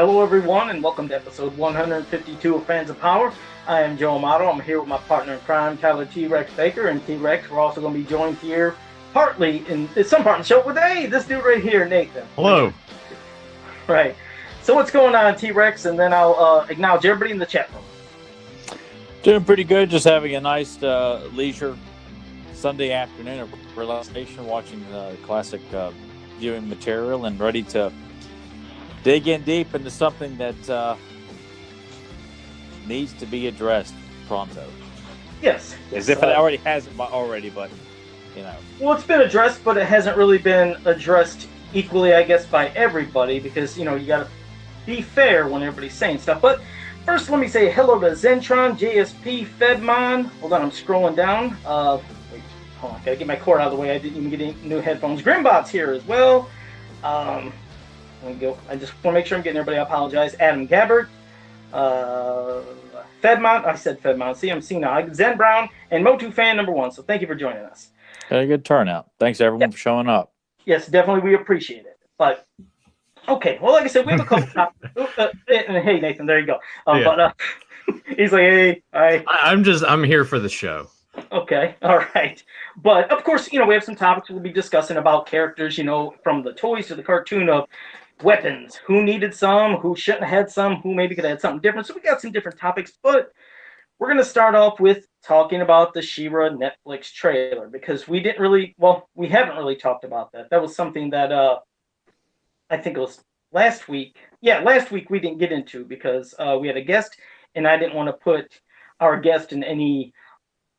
Hello, everyone, and welcome to episode 152 of Fans of Power. I am Joe Amato. I'm here with my partner in crime, Tyler T-Rex Baker. And T-Rex, we're also going to be joined here partly in some part of the show with, hey, this dude right here, Nathan. Hello. Right. So what's going on, T-Rex? And then I'll acknowledge everybody in the chat room. Doing pretty good. Just having a nice leisure Sunday afternoon of relaxation, watching classic viewing material, and ready to dig in deep into something that needs to be addressed pronto. Yes. As if it already hasn't already, but you know. Well, it's been addressed, but it hasn't really been addressed equally, I guess, by everybody, because, you know, you got to be fair when everybody's saying stuff. But first, let me say hello to Zentron, JSP, Fedmon. Hold on, I'm scrolling down. Wait, hold on, gotta get my cord out of the way. I didn't even get any new headphones. Grimbot's here as well. Let me go. I just want to make sure I'm getting everybody. I apologize. Adam Gabbard, Fedmon. I said Fedmon. See, I'm seeing now. Zen Brown and Motu fan number 1. So thank you for joining us. Had a good turnout. Thanks everyone for showing up. Yes, definitely, we appreciate it. But okay, well, like I said, we have a couple topics. Hey, Nathan, there you go. But he's like, hey, I'm here for the show. Okay, all right. But of course, you know, we have some topics we'll be discussing about characters, you know, from the toys to the cartoon of weapons. Who needed some? Who shouldn't have had some? Who maybe could have had something different? So we got some different topics, but we're going to start off with talking about the She-Ra Netflix trailer, because we haven't really talked about that. That was something that I think it was last week. Yeah, last week we didn't get into because we had a guest, and I didn't want to put our guest in any,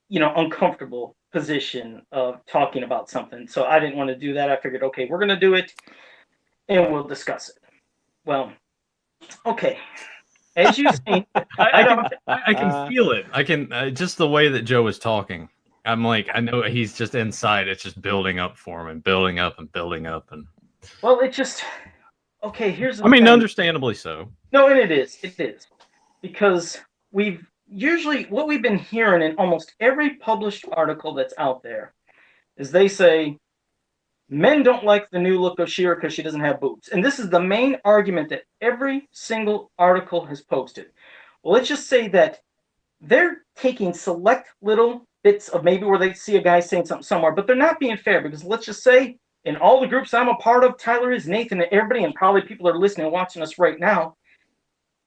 you know, uncomfortable position of talking about something. So I didn't want to do that. I figured, okay, we're going to do it, and we'll discuss it. Well, okay. As you see, I can feel it. I can just the way that Joe was talking. I'm like, I know he's just inside. It's just building up for him and building up and building up. And well, it just okay. Here's the I mean, thing. understandably so. No, and it is because we've usually what we've been hearing in almost every published article that's out there is they say men don't like the new look of She-Ra because she doesn't have boobs. And this is the main argument that every single article has posted. Well, let's just say that they're taking select little bits of maybe where they see a guy saying something somewhere, but they're not being fair, because let's just say in all the groups I'm a part of, Tyler is, Nathan, and everybody, and probably people are listening and watching us right now,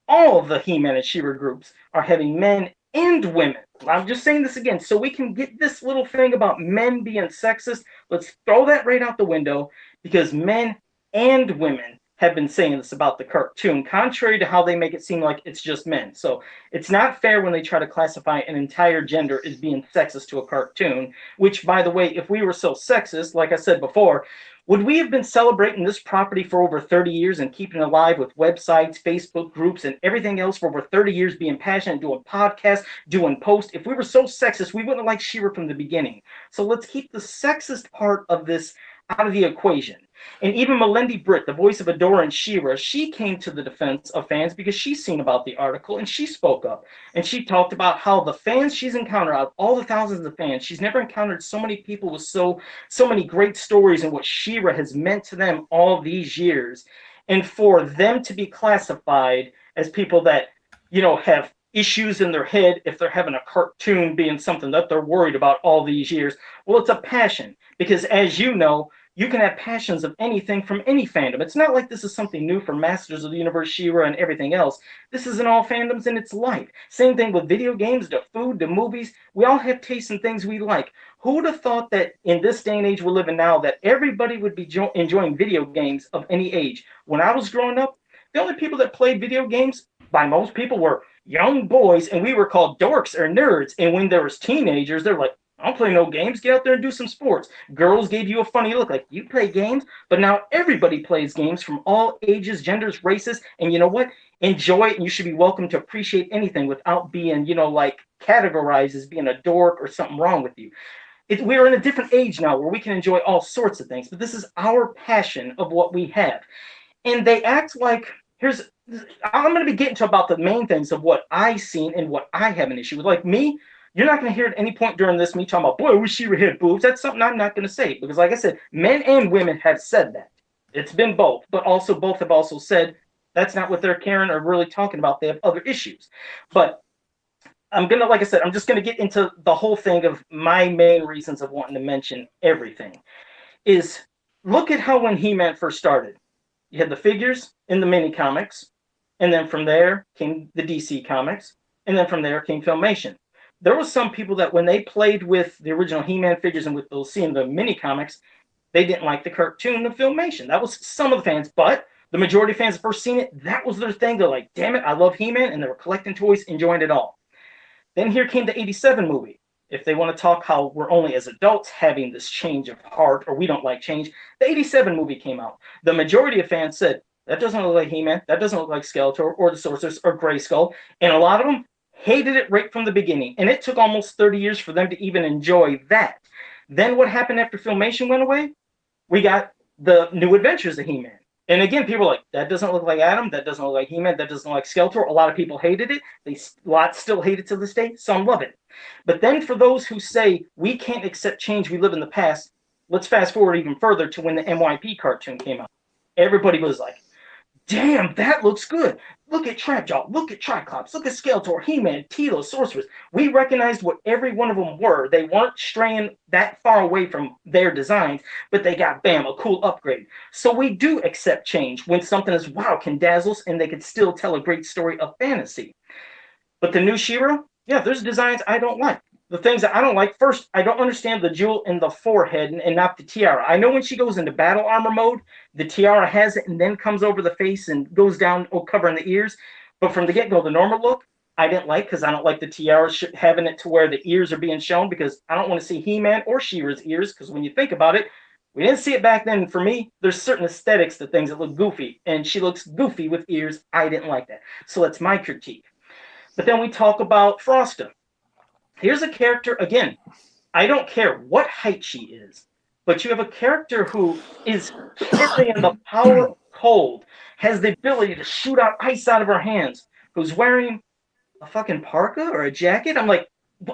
all of the He-Man and She-Ra groups are having men and women. I'm just saying this again, so we can get this little thing about men being sexist. Let's throw that right out the window, because men and women have been saying this about the cartoon, contrary to how they make it seem like it's just men. So it's not fair when they try to classify an entire gender as being sexist to a cartoon, which, by the way, if we were so sexist, like I said before, would we have been celebrating this property for over 30 years and keeping it alive with websites, Facebook groups, and everything else for over 30 years, being passionate, doing podcasts, doing posts? If we were so sexist, we wouldn't have liked She-Ra from the beginning. So let's keep the sexist part of this out of the equation. And even Melindy Britt, the voice of Adora and She-Ra, she came to the defense of fans because she's seen about the article, and she spoke up. And she talked about how the fans she's encountered, out of all the thousands of fans, she's never encountered so many people with so many great stories and what She-Ra has meant to them all these years. And for them to be classified as people that, you know, have issues in their head if they're having a cartoon being something that they're worried about all these years, well, it's a passion. Because as you know, you can have passions of anything from any fandom. It's not like this is something new for Masters of the Universe, She-Ra, and everything else. This is in all fandoms, and it's life. Same thing with video games, to food, to movies. We all have tastes and things we like. Who would have thought that in this day and age we're living now that everybody would be enjoying video games of any age? When I was growing up, the only people that played video games, by most people, were young boys, and we were called dorks or nerds. And when there was teenagers, they're like, I don't play no games. Get out there and do some sports. Girls gave you a funny look, like, you play games? But now everybody plays games from all ages, genders, races. And you know what? Enjoy it, and you should be welcome to appreciate anything without being, you know, like categorized as being a dork or something wrong with you. We're in a different age now where we can enjoy all sorts of things, but this is our passion of what we have. And they act like, I'm going to be getting to about the main things of what I've seen and what I have an issue with. Like me, you're not going to hear at any point during this me talking about, boy, I wish She-Ra had boobs. That's something I'm not going to say, because like I said, men and women have said that. It's been both, but also both have also said That's not what they're caring or really talking about. They have other issues. But like I said, I'm just gonna get into the whole thing of my main reasons of wanting to mention everything. Is look at how when He-Man first started, you had the figures in the mini comics, and then from there came the DC comics, and then from there came Filmation. There was some people that when they played with the original He-Man figures and with those seeing the mini comics, they didn't like the cartoon, the Filmation. That was some of the fans, but the majority of fans that first seen it, that was their thing. They're like, damn it, I love He-Man, and they were collecting toys, enjoying it all. Then here came the 87 movie. If they want to talk how we're only as adults having this change of heart, or we don't like change, the 87 movie came out. The majority of fans said, that doesn't look like He-Man, that doesn't look like Skeletor, or the Sorceress, or Grayskull, and a lot of them hated it right from the beginning, and it took almost 30 years for them to even enjoy that. Then what happened after Filmation went away? We got the New Adventures of He-Man. And again, people are like, that doesn't look like Adam, that doesn't look like He-Man, that doesn't look like Skeletor. A lot of people hated it. Lots still hate it to this day. Some love it. But then for those who say, we can't accept change, we live in the past, let's fast forward even further to when the MYP cartoon came out. Everybody was like, damn, that looks good. Look at Trapjaw, look at Triclops, look at Skeletor, He-Man, Tilo, Sorceress. We recognized what every one of them were. They weren't straying that far away from their designs, but they got, bam, a cool upgrade. So we do accept change when something is, wow, can dazzle us, and they can still tell a great story of fantasy. But the new She-Ra, yeah, there's designs I don't like. The things that I don't like, first, I don't understand the jewel in the forehead and not the tiara. I know when she goes into battle armor mode, the tiara has it and then comes over the face and goes down, covering the ears. But from the get-go, the normal look, I didn't like, because I don't like the tiara having it to where the ears are being shown, because I don't want to see He-Man or She-Ra's ears, because when you think about it, we didn't see it back then. For me, there's certain aesthetics to things that look goofy, and she looks goofy with ears. I didn't like that. So that's my critique. But then we talk about Frosta. Here's a character, again, I don't care what height she is, but you have a character who is carrying the power of cold, has the ability to shoot out ice out of her hands, who's wearing a fucking parka or a jacket. I'm like,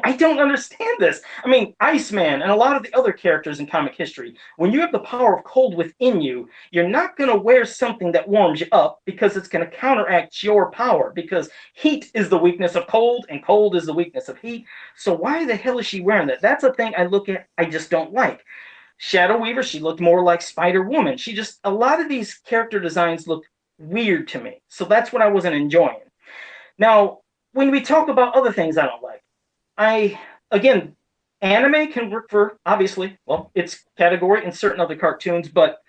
I don't understand this. I mean, Iceman and a lot of the other characters in comic history, when you have the power of cold within you, you're not going to wear something that warms you up, because it's going to counteract your power, because heat is the weakness of cold and cold is the weakness of heat. So why the hell is she wearing that? That's a thing I look at, I just don't like. Shadow Weaver, she looked more like Spider-Woman. A lot of these character designs looked weird to me. So that's what I wasn't enjoying. Now, when we talk about other things I don't like, again, anime can work for, obviously, well, its category in certain other cartoons, but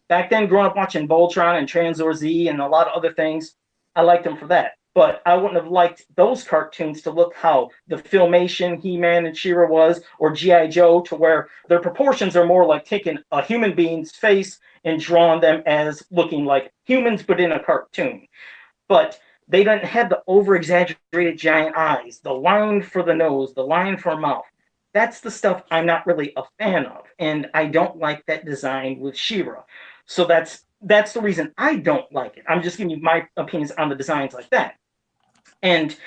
back then, growing up watching Voltron and Tranzor Z and a lot of other things, I liked them for that. But I wouldn't have liked those cartoons to look how the Filmation, He-Man, and She-Ra was, or G.I. Joe, to where their proportions are more like taking a human being's face and drawing them as looking like humans, but in a cartoon. But they didn't have the over-exaggerated giant eyes, the line for the nose, the line for a mouth. That's the stuff I'm not really a fan of, and I don't like that design with She-Ra. So that's the reason I don't like it. I'm just giving you my opinions on the designs like that. And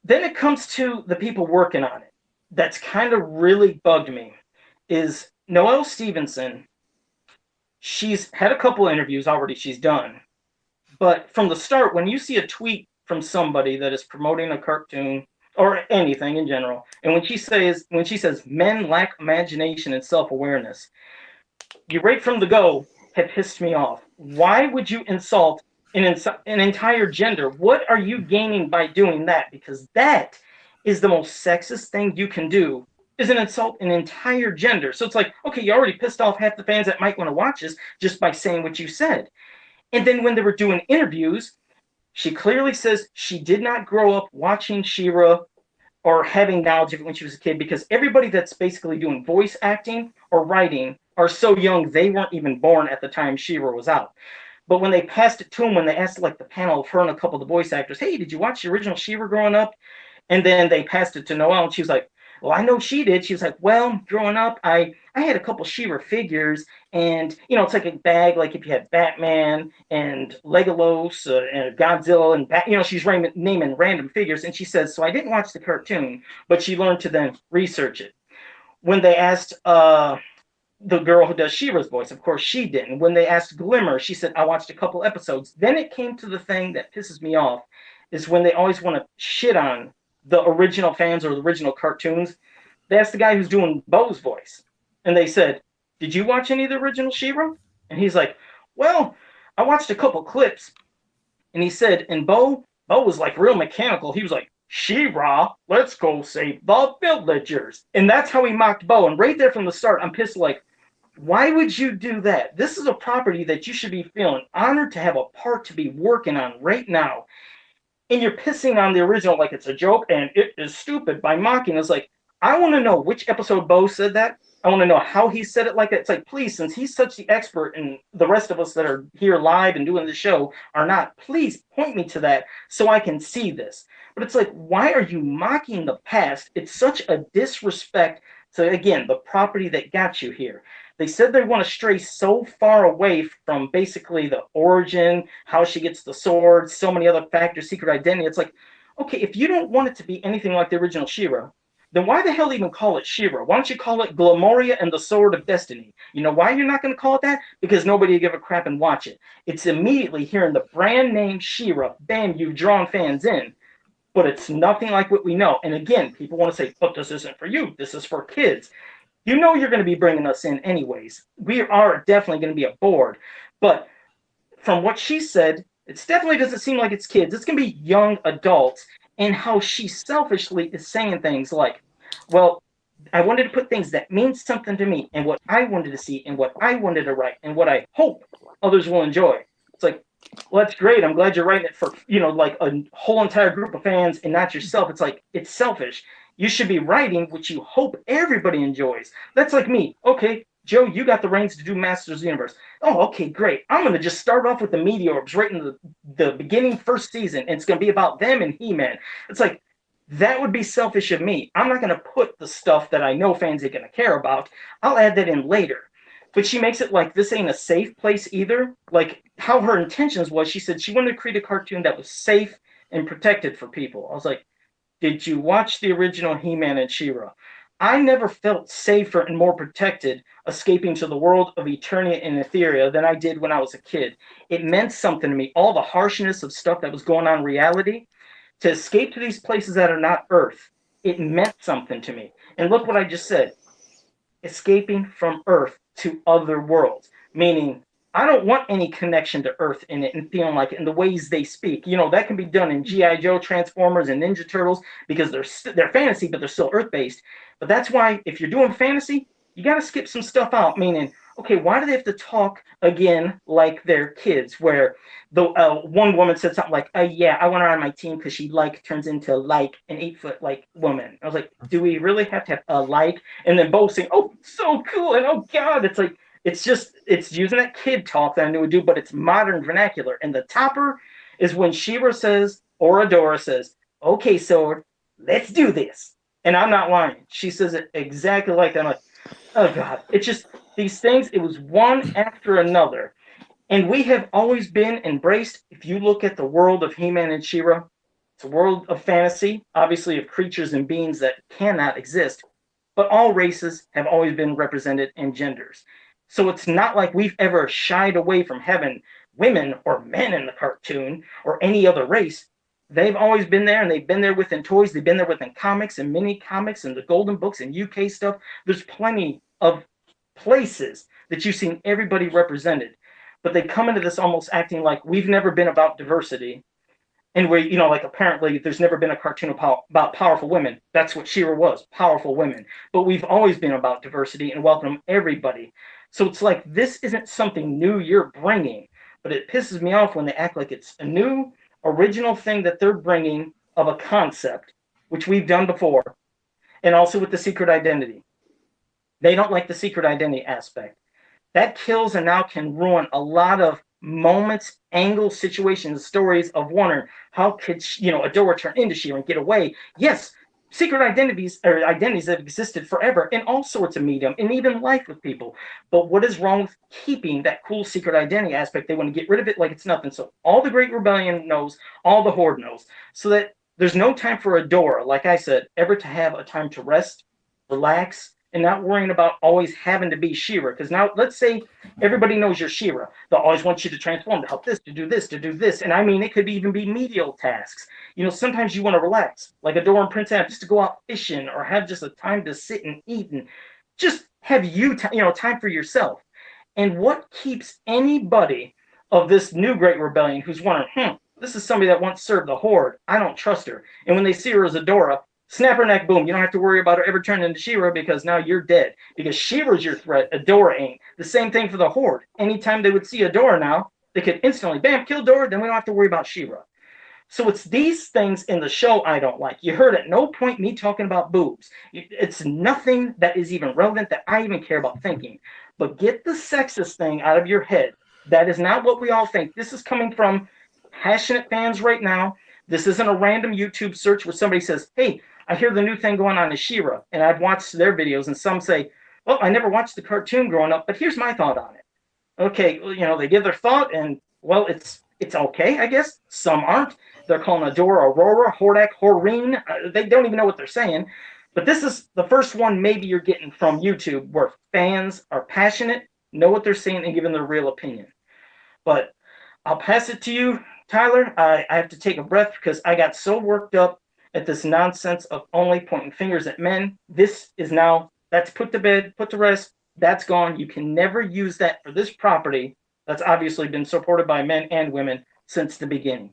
then it comes to the people working on it. That's kind of really bugged me, is Noelle Stevenson. She's had a couple interviews already she's done. But from the start, when you see a tweet from somebody that is promoting a cartoon or anything in general, and when she says men lack imagination and self-awareness, you right from the go have pissed me off. Why would you insult an entire gender? What are you gaining by doing that? Because that is the most sexist thing you can do, is an insult an entire gender. So it's like, okay, you already pissed off half the fans that might want to watch this just by saying what you said. And then when they were doing interviews, she clearly says she did not grow up watching She-Ra or having knowledge of it when she was a kid, because everybody that's basically doing voice acting or writing are so young they weren't even born at the time She-Ra was out. But when they passed it to them, when they asked like the panel of her and a couple of the voice actors, hey, did you watch the original She-Ra growing up? And then they passed it to Noelle, and she was like, well, I know she did. She was like, well, growing up, I had a couple She-Ra figures, and, it's like a bag, like if you had Batman and Legolas and Godzilla, and, she's naming random figures, and she says, so I didn't watch the cartoon, but she learned to then research it. When they asked the girl who does She-Ra's voice. Of course, she didn't. When they asked Glimmer, she said, I watched a couple episodes. Then it came to the thing that pisses me off, is when they always want to shit on the original fans or the original cartoons. They asked the guy who's doing Bo's voice, and they said, did you watch any of the original She-Ra? And he's like, well, I watched a couple clips. And he said, and Bo was like real mechanical. He was like, She-Ra, let's go save the villagers. And that's how he mocked Bo. And right there from the start, I'm pissed, like, why would you do that? This is a property that you should be feeling honored to have a part to be working on right now. And you're pissing on the original like it's a joke and it is stupid by mocking. It's like, I want to know which episode Bo said that. I want to know how he said it like that. It's like, please, since he's such the expert and the rest of us that are here live and doing the show are not, please point me to that so I can see this. But it's like, why are you mocking the past? It's such a disrespect to, again, the property that got you here. They said they want to stray so far away from basically the origin, how she gets the sword, so many other factors, secret identity. It's like, okay, if you don't want it to be anything like the original She-Ra, then why the hell even call it She-Ra? Why don't you call it Glamoria and the Sword of Destiny? You know why you're not going to call it that? Because nobody will give a crap and watch it. It's immediately hearing the brand name She-Ra, bam, you've drawn fans in. But it's nothing like what we know. And again, people want to say, but this isn't for you. This is for kids. You know you're going to be bringing us in anyways. We are definitely going to be a board. But from what she said, it definitely doesn't seem like it's kids. It's going to be young adults. And how she selfishly is saying things like, well, I wanted to put things that mean something to me and what I wanted to see and what I wanted to write and what I hope others will enjoy. It's like, well, that's great. I'm glad you're writing it for, like a whole entire group of fans and not yourself. It's like, it's selfish. You should be writing what you hope everybody enjoys. That's like me. Okay, Joe, you got the reins to do Masters of the Universe. Oh, okay, great. I'm going to just start off with the Meteorbs right in the beginning first season, and it's going to be about them and He-Man. It's like, that would be selfish of me. I'm not going to put the stuff that I know fans are going to care about. I'll add that in later. But she makes it like this ain't a safe place either. Like how her intentions was, she said she wanted to create a cartoon that was safe and protected for people. I was like, did you watch the original He-Man and She-Ra? I never felt safer and more protected escaping to the world of Eternia and Etheria than I did when I was a kid. It meant something to me. All the harshness of stuff that was going on in reality, to escape to these places that are not Earth, it meant something to me. And look what I just said. Escaping from Earth to other worlds. Meaning, I don't want any connection to Earth in it and feeling like it in the ways they speak. That can be done in G.I. Joe, Transformers, and Ninja Turtles because they're fantasy, but they're still Earth-based. But that's why if you're doing fantasy, you got to skip some stuff out. Meaning, okay, why do they have to talk again like they're kids? Where the one woman said something like, yeah, I want her on my team because she turns into an 8-foot woman. I was like, do we really have to have a And then both saying, oh, so cool, and oh God, it's like, it's using that kid talk that I knew would do, but it's modern vernacular. And the topper is when She-Ra says, or Adora says, okay, Sword, let's do this. And I'm not lying. She says it exactly like that. I'm like, oh God. It's just these things, it was one after another. And we have always been embraced. If you look at the world of He-Man and She-Ra, it's a world of fantasy, obviously of creatures and beings that cannot exist. But all races have always been represented in genders. So it's not like we've ever shied away from having women or men in the cartoon or any other race. They've always been there, and they've been there within toys. They've been there within comics and mini comics and the Golden Books and UK stuff. There's plenty of places that you've seen everybody represented. But they come into this almost acting like we've never been about diversity. And we, apparently there's never been a cartoon about powerful women. That's what She-Ra was, powerful women. But we've always been about diversity and welcome everybody. So it's like, this isn't something new you're bringing, but it pisses me off when they act like it's a new, original thing that they're bringing of a concept, which we've done before, and also with the secret identity. They don't like the secret identity aspect. That kills and now can ruin a lot of moments, angles, situations, stories of wondering how could Adora turn into She-Ra and get away. Yes, secret identities have existed forever in all sorts of medium and even life with people. But what is wrong with keeping that cool secret identity aspect? They want to get rid of it like it's nothing. So all the Great Rebellion knows, all the Horde knows, so that there's no time for Adora, like I said, ever to have a time to rest, relax, and not worrying about always having to be She-Ra. Because now, let's say everybody knows you're She-Ra. They'll always want you to transform, to help this, to do this, to do this. And I mean, it could even be medial tasks. You know, sometimes you want to relax, like Adora and Prince Adam, just to go out fishing or have just a time to sit and eat and just have time for yourself. And what keeps anybody of this new Great Rebellion who's wondering, this is somebody that once served the Horde. I don't trust her. And when they see her as Adora, snap her neck, boom. You don't have to worry about her ever turning into She-Ra because now you're dead. Because She-Ra's your threat, Adora ain't. The same thing for the Horde. Anytime they would see Adora now, they could instantly, bam, kill Adora, then we don't have to worry about She-Ra. So it's these things in the show I don't like. You heard at no point me talking about boobs. It's nothing that is even relevant that I even care about thinking. But get the sexist thing out of your head. That is not what we all think. This is coming from passionate fans right now. This isn't a random YouTube search where somebody says, hey, I hear the new thing going on is She-Ra. And I've watched their videos, and some say, well, I never watched the cartoon growing up, but here's my thought on it. Okay, they give their thought, and, well, it's okay, I guess. Some aren't. They're calling Adora Aurora, Hordak, Horeen. They don't even know what they're saying. But this is the first one maybe you're getting from YouTube where fans are passionate, know what they're saying, and giving their real opinion. But I'll pass it to you, Tyler. I have to take a breath because I got so worked up at this nonsense of only pointing fingers at men. This is now, that's put to bed, put to rest. That's gone. You can never use that for this property that's obviously been supported by men and women since the beginning.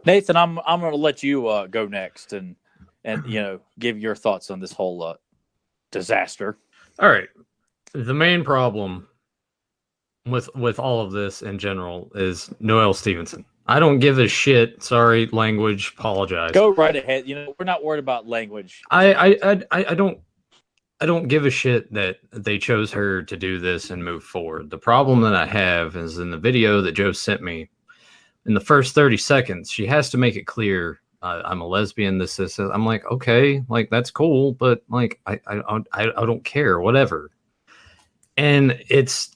Nathan, I'm going to let you go next and give your thoughts on this whole disaster. All right. The main problem with all of this in general is Noelle Stevenson. I don't give a shit. Sorry, language. Apologize. Go right ahead. We're not worried about language. I don't give a shit that they chose her to do this and move forward. The problem that I have is in the video that Joe sent me. In the first 30 seconds, she has to make it clear I'm a lesbian. This. I'm like, okay, like that's cool, but like I don't care, whatever. And it's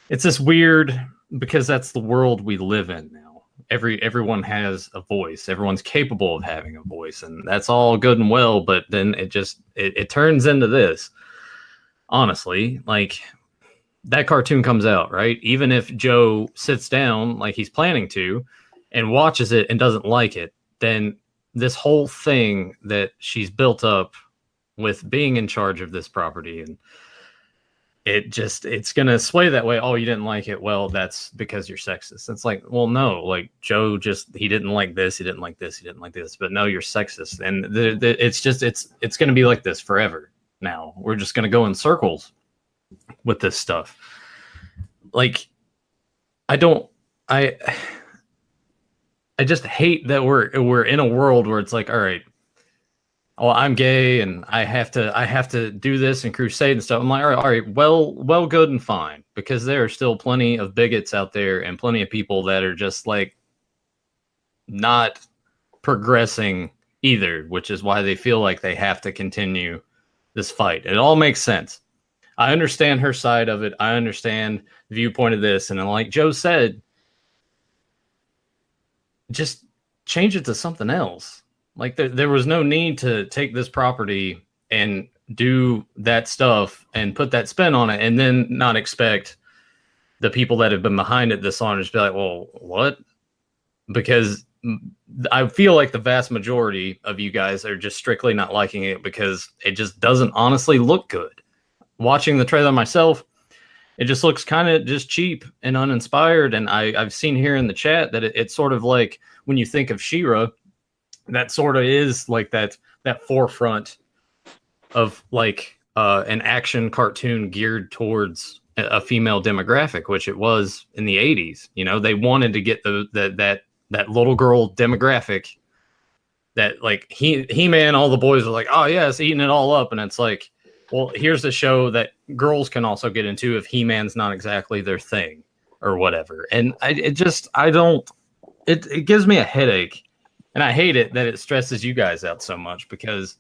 this weird because that's the world we live in now. Everyone has a voice. Everyone's capable of having a voice, and that's all good and well. But then it turns into this. Honestly, like. That cartoon comes out, right? Even if Joe sits down like he's planning to and watches it and doesn't like it, then this whole thing that she's built up with being in charge of this property, and it's going to sway that way. Oh, you didn't like it. Well, that's because you're sexist. It's like, well, no, like Joe he didn't like this. He didn't like this. He didn't like this, but no, you're sexist. And it's going to be like this forever. Now we're just going to go in circles with this stuff. Like I just hate that we're in a world where it's like, all right, well, I'm gay and I have to do this and crusade and stuff. I'm like, all right, well, good and fine, because there are still plenty of bigots out there and plenty of people that are just like not progressing either, which is why they feel like they have to continue this fight. It all makes sense. I understand her side of it. I understand the viewpoint of this. And like Joe said, just change it to something else. Like there was no need to take this property and do that stuff and put that spin on it and then not expect the people that have been behind it this long to just be like, well, what? Because I feel like the vast majority of you guys are just strictly not liking it because it just doesn't honestly look good. Watching the trailer myself, it just looks kind of just cheap and uninspired. And I've seen here in the chat that it's sort of like when you think of She-Ra, that sort of is like that forefront of like an action cartoon geared towards a female demographic, which it was in the 80s. They wanted to get that little girl demographic that like He-Man, all the boys are like, oh yeah, it's eating it all up. And it's like, well, here's a show that girls can also get into if He-Man's not exactly their thing or whatever. And it gives me a headache. And I hate it that it stresses you guys out so much because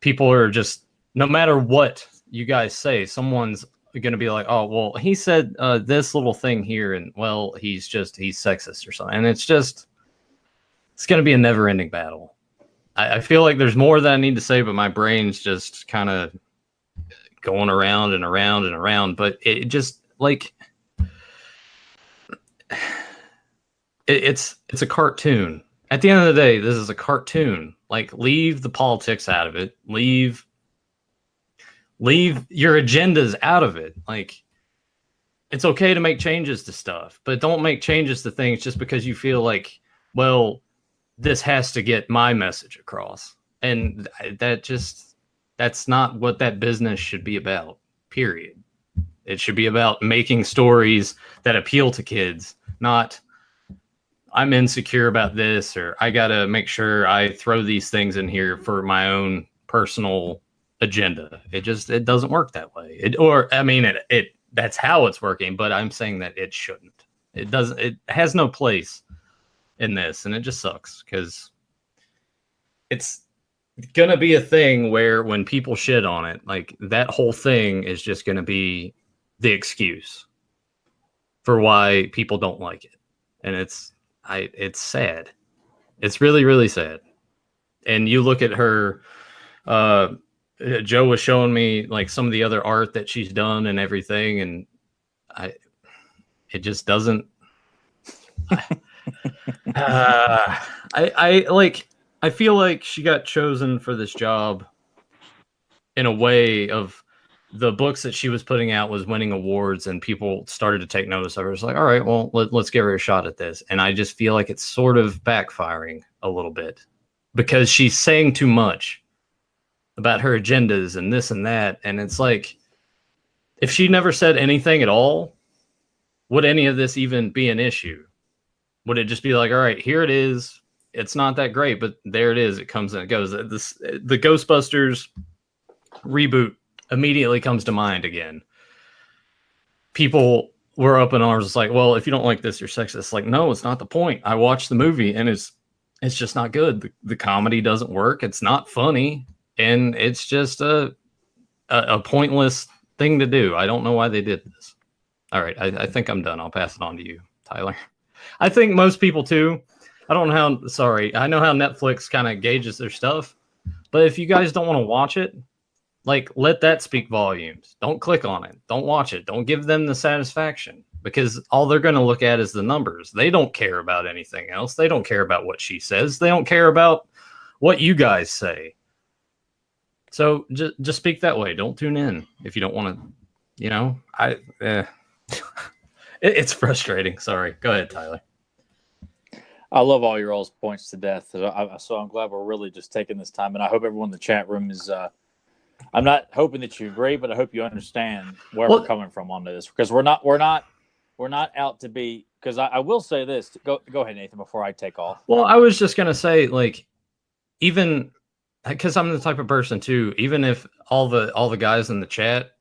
people are just, no matter what you guys say, someone's going to be like, oh, well, he said this little thing here. And well, he's sexist or something. And it's going to be a never ending battle. I feel like there's more that I need to say, but my brain's just kind of going around and around and around. But it just like it's a cartoon. At the end of the day, this is a cartoon. Like, leave the politics out of it. Leave your agendas out of it. Like, it's okay to make changes to stuff, but don't make changes to things just because you feel like, well, this has to get my message across. And that's not what that business should be about, period. It should be about making stories that appeal to kids, not I'm insecure about this, or I got to make sure I throw these things in here for my own personal agenda. It doesn't work that way. That's how it's working, but I'm saying that it shouldn't. It has no place in this, and it just sucks because it's gonna be a thing where when people shit on it, like, that whole thing is just gonna be the excuse for why people don't like it. And it's sad. It's really, really sad. And you look at her, Joe was showing me like some of the other art that she's done and everything, and it just doesn't. I feel like she got chosen for this job in a way of the books that she was putting out was winning awards, and people started to take notice of her. It's like, all right, well, let's give her a shot at this. And I just feel like it's sort of backfiring a little bit because she's saying too much about her agendas and this and that. And it's like, if she never said anything at all, would any of this even be an issue? Would it just be like, all right, here it is. It's not that great, but there it is. It comes and it goes. The Ghostbusters reboot immediately comes to mind again. People were up in arms. It's like, well, if you don't like this, you're sexist. It's like, no, it's not the point. I watched the movie and it's just not good. The comedy doesn't work. It's not funny. And it's just a pointless thing to do. I don't know why they did this. All right. I think I'm done. I'll pass it on to you, Tyler. I think most people too. I don't know how, sorry. I know how Netflix kind of gauges their stuff, but if you guys don't want to watch it, like, let that speak volumes. Don't click on it. Don't watch it. Don't give them the satisfaction, because all they're going to look at is the numbers. They don't care about anything else. They don't care about what she says. They don't care about what you guys say. So just speak that way. Don't tune in if you don't want to, it's frustrating. Sorry. Go ahead, Tyler. I love all your all's points to death. So I'm glad we're really just taking this time. And I hope everyone in the chat room is, I'm not hoping that you agree, but I hope you understand where we're coming from on this, because we're not out to be, because I will say this. Go ahead, Nathan, before I take off. Well, I was just going to say, like, even because I'm the type of person too, even if all the guys in the chat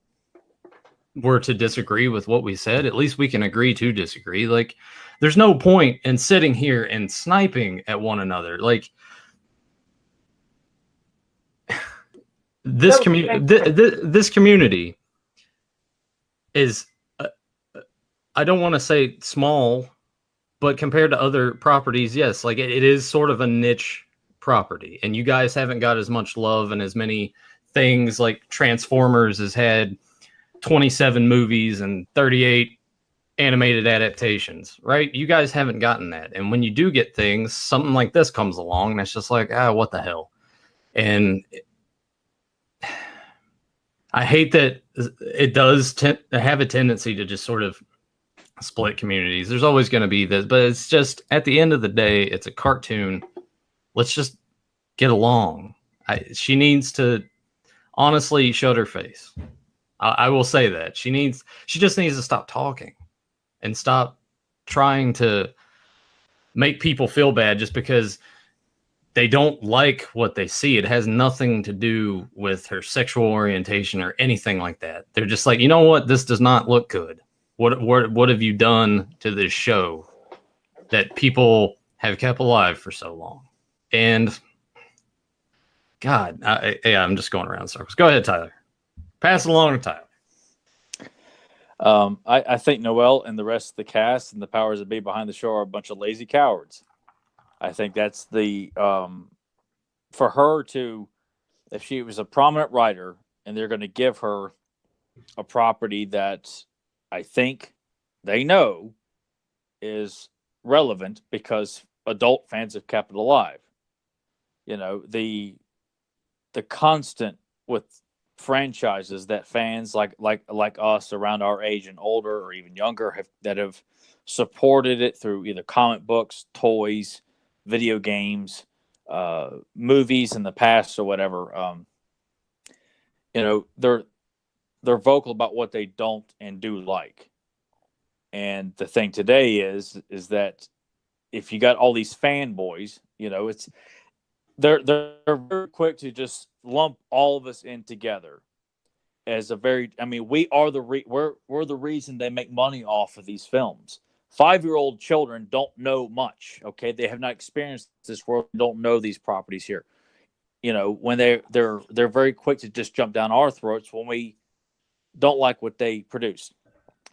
were to disagree with what we said, at least we can agree to disagree. Like, there's no point in sitting here and sniping at one another. Like, this community is, I don't want to say small, but compared to other properties, yes, like it is sort of a niche property, and you guys haven't got as much love and as many things. Like Transformers has had 27 movies and 38 animated adaptations, right? You guys haven't gotten that. And when you do get things, something like this comes along, and it's just like, what the hell? And I hate that it does have a tendency to just sort of split communities. There's always going to be this, but it's just, at the end of the day, it's a cartoon. Let's just get along. She needs to honestly shut her face. I will say that she just needs to stop talking and stop trying to make people feel bad just because they don't like what they see. It has nothing to do with her sexual orientation or anything like that. They're just like, you know what? This does not look good. What have you done to this show that people have kept alive for so long? And God, I'm just going around in circles. Go ahead, Tyler. Pass it along to Tyler. I think Noel and the rest of the cast and the powers that be behind the show are a bunch of lazy cowards. I think that's the for her to, if she was a prominent writer and they're going to give her a property that I think they know is relevant because adult fans have kept it alive. You know, the constant with franchises that fans like us around our age and older or even younger have supported it through either comic books, toys, video games, movies in the past or whatever. You know, they're vocal about what they don't and do like. And the thing today is that if you got all these fanboys, you know, they're very quick to just lump all of us in together as a very. I mean, we are we're the reason they make money off of these films. 5-year-old children don't know much. Okay, they have not experienced this world. Don't know these properties here. You know, when they're very quick to just jump down our throats when we don't like what they produce.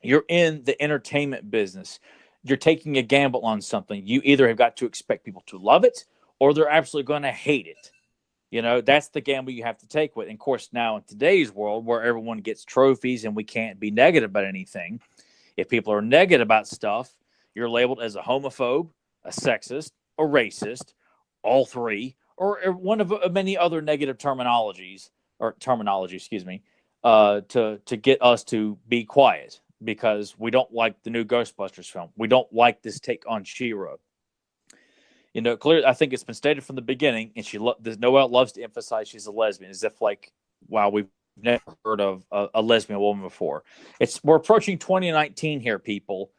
You're in the entertainment business. You're taking a gamble on something. You either have got to expect people to love it or they're absolutely going to hate it. You know, that's the gamble you have to take with. And of course, now in today's world where everyone gets trophies and we can't be negative about anything, if people are negative about stuff, you're labeled as a homophobe, a sexist, a racist, all three, or one of many other negative terminology, excuse me, to get us to be quiet because we don't like the new Ghostbusters film. We don't like this take on She-Ra. You know, clearly, I think it's been stated from the beginning, and Noelle loves to emphasize she's a lesbian, as if like, wow, we've never heard of a lesbian woman before. We're approaching 2019 here, people.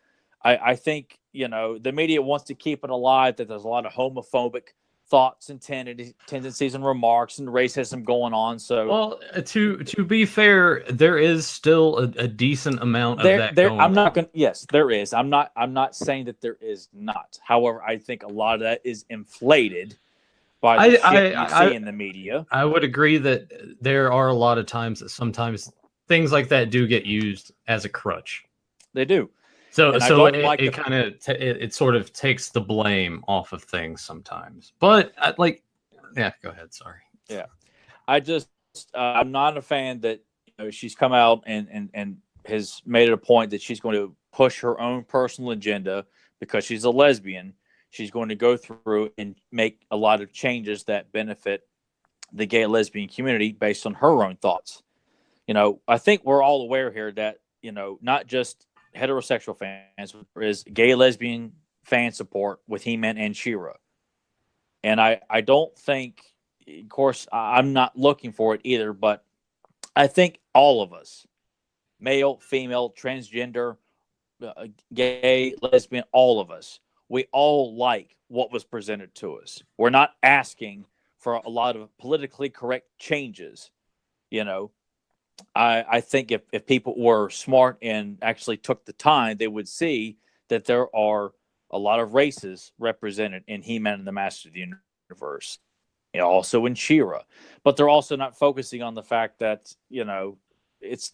I think, you know, the media wants to keep it alive that there's a lot of homophobic thoughts and tendencies and remarks and racism going on. So, well, to be fair, there is still a decent amount of that going I'm not on. going. Yes, there is. I'm not saying that there is not. However, I think a lot of that is inflated by the shit you see in the media. I would agree that there are a lot of times that sometimes things like that do get used as a crutch. They do. So it kind of it sort of takes the blame off of things sometimes. But yeah, go ahead. Sorry. Yeah, I'm not a fan that, you know, she's come out and has made it a point that she's going to push her own personal agenda because she's a lesbian. She's going to go through and make a lot of changes that benefit the gay and lesbian community based on her own thoughts. You know, I think we're all aware here that, you know, not just heterosexual fans, there is gay lesbian fan support with He-Man and She-Ra. And I don't think, of course, I'm not looking for it either, but I think all of us, male, female, transgender, gay, lesbian, all of us, we all like what was presented to us. We're not asking for a lot of politically correct changes. You know, I think if people were smart and actually took the time, they would see that there are a lot of races represented in He-Man and the Master of the Universe, and also in She-Ra. But they're also not focusing on the fact that, you know, it's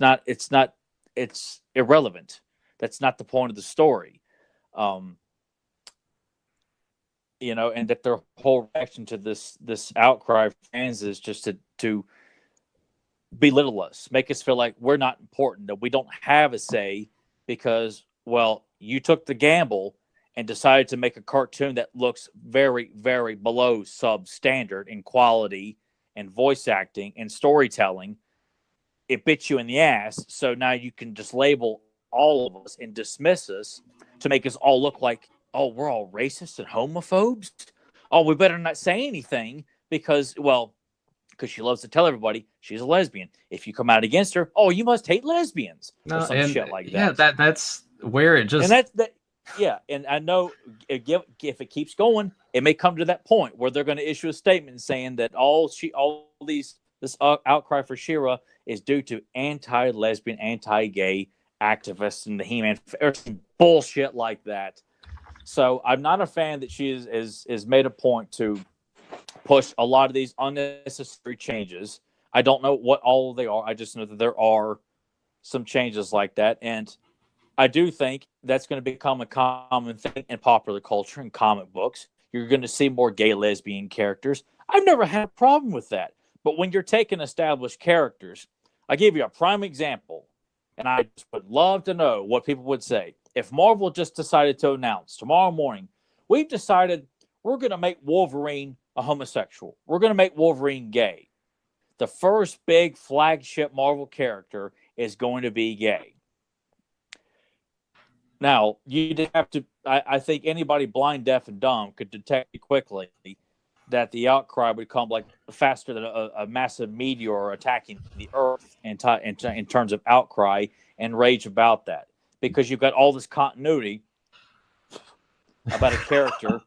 irrelevant. That's not the point of the story. You know, and that their whole reaction to this outcry of fans is just to belittle us, make us feel like we're not important, that we don't have a say because, well, you took the gamble and decided to make a cartoon that looks very, very below substandard in quality and voice acting and storytelling. It bit you in the ass, so now you can just label all of us and dismiss us to make us all look like, oh, we're all racist and homophobes. Oh, we better not say anything because she loves to tell everybody she's a lesbian. If you come out against her, oh, you must hate lesbians or some shit like that. Yeah, that's where it just. And yeah, and I know if it keeps going, it may come to that point where they're going to issue a statement saying that this outcry for She-Ra is due to anti-lesbian, anti-gay activists in the He-Man or some bullshit like that. So I'm not a fan that she is made a point to push a lot of these unnecessary changes. I don't know what all they are. I just know that there are some changes like that. And I do think that's going to become a common thing in popular culture and comic books. You're going to see more gay lesbian characters. I've never had a problem with that. But when you're taking established characters, I give you a prime example, and I just would love to know what people would say. If Marvel just decided to announce tomorrow morning, we've decided we're going to make Wolverine a homosexual. We're going to make Wolverine gay. The first big flagship Marvel character is going to be gay. Now, you'd have to, I think anybody blind, deaf, and dumb could detect quickly that the outcry would come like faster than a massive meteor attacking the Earth in terms of outcry and rage about that. Because you've got all this continuity about a character.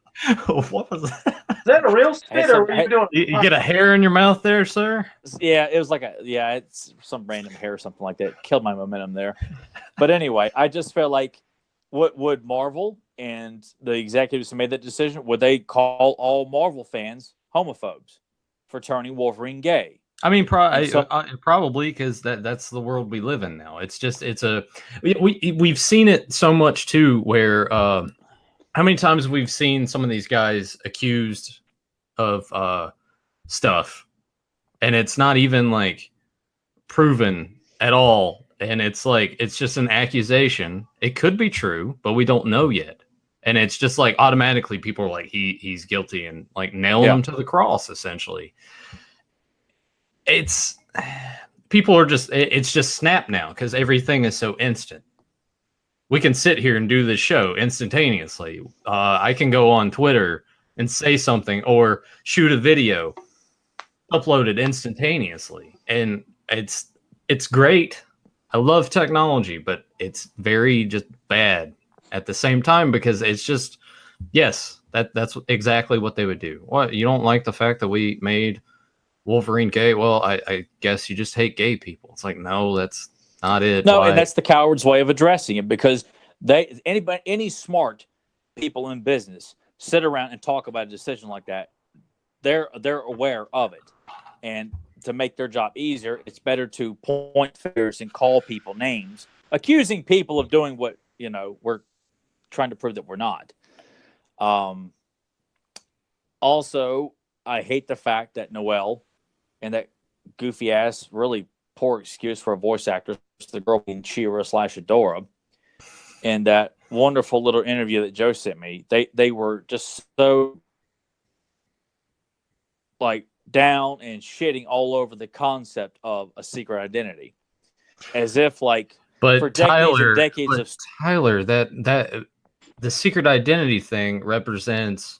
What was that? Is that a real spit or were you doing? You get a hair in your mouth there, sir? Yeah, it was like it's some random hair or something like that. Killed my momentum there. But anyway, I just felt like, what would Marvel and the executives who made that decision, would they call all Marvel fans homophobes for turning Wolverine gay? I mean, probably, because that's the world we live in now. We've seen it so much too, where how many times we've seen some of these guys accused of stuff, and it's not even like proven at all, and it's like it's just an accusation. It could be true, but we don't know yet, and it's just like automatically people are like he's guilty and like nail him to the cross essentially. It's people are just it's just snap now because everything is so instant. We can sit here and do this show instantaneously. I can go on Twitter and say something or shoot a video, upload it instantaneously, and it's great. I love technology, but it's very just bad at the same time because it's just that's exactly what they would do. What, you don't like the fact that we made Wolverine gay? Well, I guess you just hate gay people. It's like, no, that's not it. No, and that's the coward's way of addressing it, because any smart people in business sit around and talk about a decision like that. They're aware of it, and to make their job easier, it's better to point fingers and call people names, accusing people of doing what we're trying to prove that we're not. Also, I hate the fact that Noelle and that goofy ass, really poor excuse for a voice actress, the girl being Shira / Adora, and that wonderful little interview that Joe sent me, they were just so like down and shitting all over the concept of a secret identity, as if like for decades and decades of Tyler, that the secret identity thing represents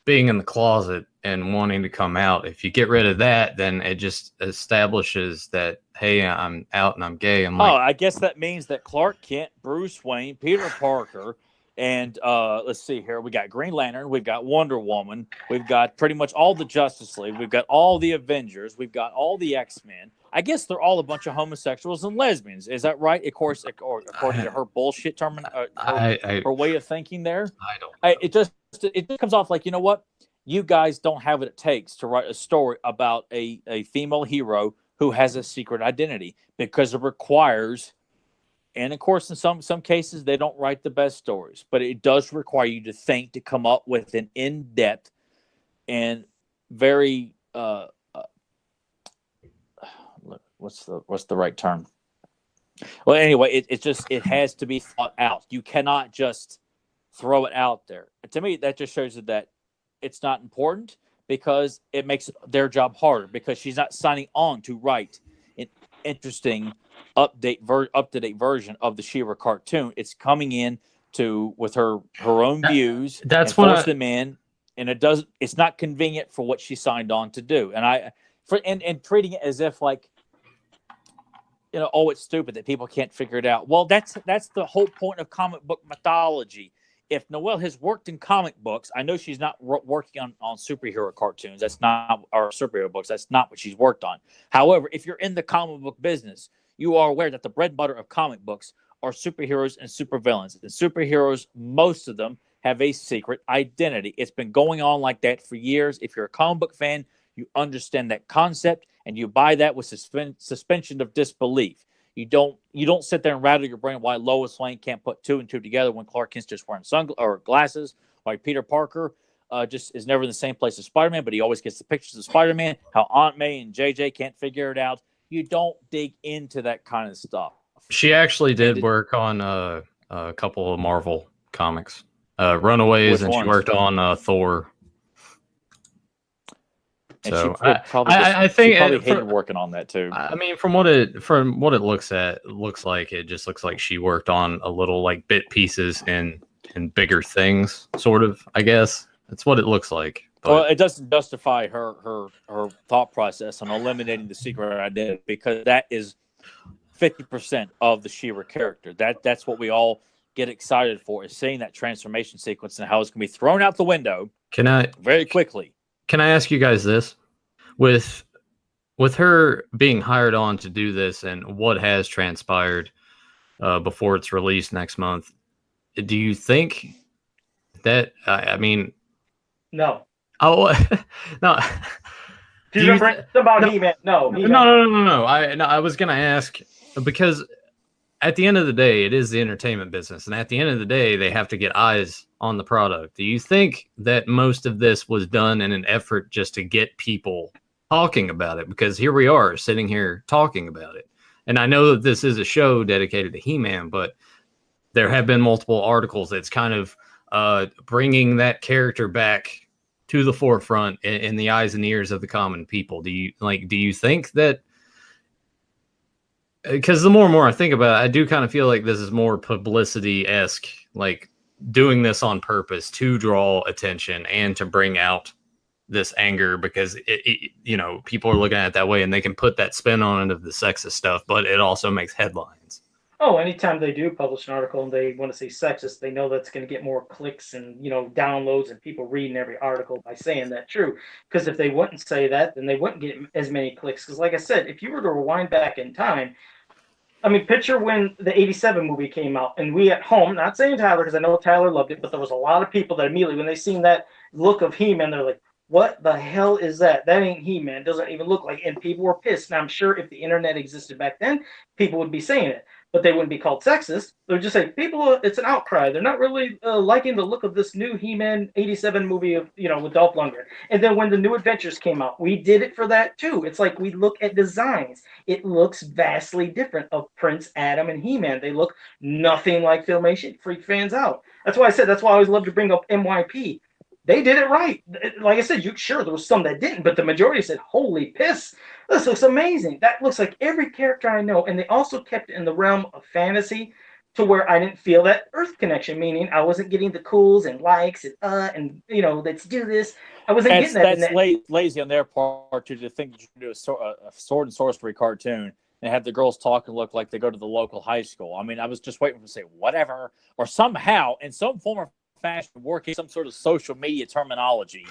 being in the closet and wanting to come out. If you get rid of that, then it just establishes that, hey, I'm out and I'm gay. I'm like, I guess that means that Clark Kent, Bruce Wayne, Peter Parker, and let's see here, we got Green Lantern, we've got Wonder Woman, we've got pretty much all the Justice League, we've got all the Avengers, we've got all the X-Men. I guess they're all a bunch of homosexuals and lesbians. Is that right? Of course, according to her bullshit term, her way of thinking there. I don't know. It just comes off like, you know what? You guys don't have what it takes to write a story about a female hero who has a secret identity, because it requires, and of course, in some cases, they don't write the best stories, but it does require you to think, to come up with an in-depth and very what's the right term? Well, anyway, it has to be thought out. You cannot just throw it out there. To me, that just shows that it's not important, because it makes their job harder, because she's not signing on to write an interesting up-to-date version of the She-Ra cartoon. It's coming in with her own views. That's and force them in, and it's not convenient for what she signed on to do. And treating it as if like, it's stupid that people can't figure it out. Well, that's the whole point of comic book mythology. If Noelle has worked in comic books, I know she's not working on superhero cartoons. That's not, or superhero books. That's not what she's worked on. However, if you're in the comic book business, you are aware that the bread and butter of comic books are superheroes and supervillains. And superheroes, most of them, have a secret identity. It's been going on like that for years. If you're a comic book fan, you understand that concept, and you buy that with suspension of disbelief. You don't sit there and rattle your brain why Lois Lane can't put two and two together when Clark Kent's just wearing glasses, like Peter Parker. just is never in the same place as Spider-Man, but he always gets the pictures of Spider-Man, how Aunt May and JJ can't figure it out. You don't dig into that kind of stuff. She actually did work on a couple of Marvel comics, Runaways, and she worked on Thor. And so she I think she probably hated working on that too. I mean, from what it looks like, it just looks like she worked on a little like bit pieces in bigger things, sort of. I guess that's what it looks like. But well, it doesn't justify her thought process on eliminating the secret identity, because that is 50% of the She-Ra character. That's what we all get excited for, is seeing that transformation sequence and how it's going to be thrown out the window very quickly. Can I ask you guys this? With her being hired on to do this and what has transpired before it's released next month, do you think that, I mean... No. Oh, no. About He-Man. No. No. I was going to ask, because at the end of the day, it is the entertainment business. And at the end of the day, they have to get eyes on the product. Do you think that most of this was done in an effort just to get people talking about it? Because here we are sitting here talking about it. And I know that this is a show dedicated to He-Man, but there have been multiple articles that's kind of bringing that character back to the forefront in the eyes and ears of the common people. Do you think that, because the more and more I think about it, I do kind of feel like this is more publicity-esque, like doing this on purpose to draw attention and to bring out this anger, because people are looking at it that way and they can put that spin on it of the sexist stuff, but it also makes headlines. Oh, anytime they do publish an article and they want to say sexist, they know that's going to get more clicks and downloads and people reading every article by saying that true. Because if they wouldn't say that, then they wouldn't get as many clicks. Because like I said, if you were to rewind back in time, I mean, picture when the 87 movie came out, and we at home, not saying Tyler, because I know Tyler loved it, but there was a lot of people that immediately, when they seen that look of He-Man, they're like, what the hell is that? That ain't He-Man. It doesn't even look like it. And people were pissed. And I'm sure if the internet existed back then, people would be saying it. But they wouldn't be called sexist. They'd just say, it's an outcry. They're not really liking the look of this new He-Man 87 movie of, with Dolph Lundgren. And then when the New Adventures came out, we did it for that too. It's like we look at designs. It looks vastly different of Prince Adam and He-Man. They look nothing like Filmation. Freak fans out. That's why I always love to bring up MYP. They did it right. Like I said, there was some that didn't, but the majority said, holy piss, this looks amazing. That looks like every character I know. And they also kept it in the realm of fantasy to where I didn't feel that Earth connection, meaning I wasn't getting the cools and likes and let's do this. I wasn't getting that. That's lazy on their part to think that you can do a sword and sorcery cartoon and have the girls talk and look like they go to the local high school. I mean, I was just waiting for them to say whatever, or somehow in some form of fashion working some sort of social media terminology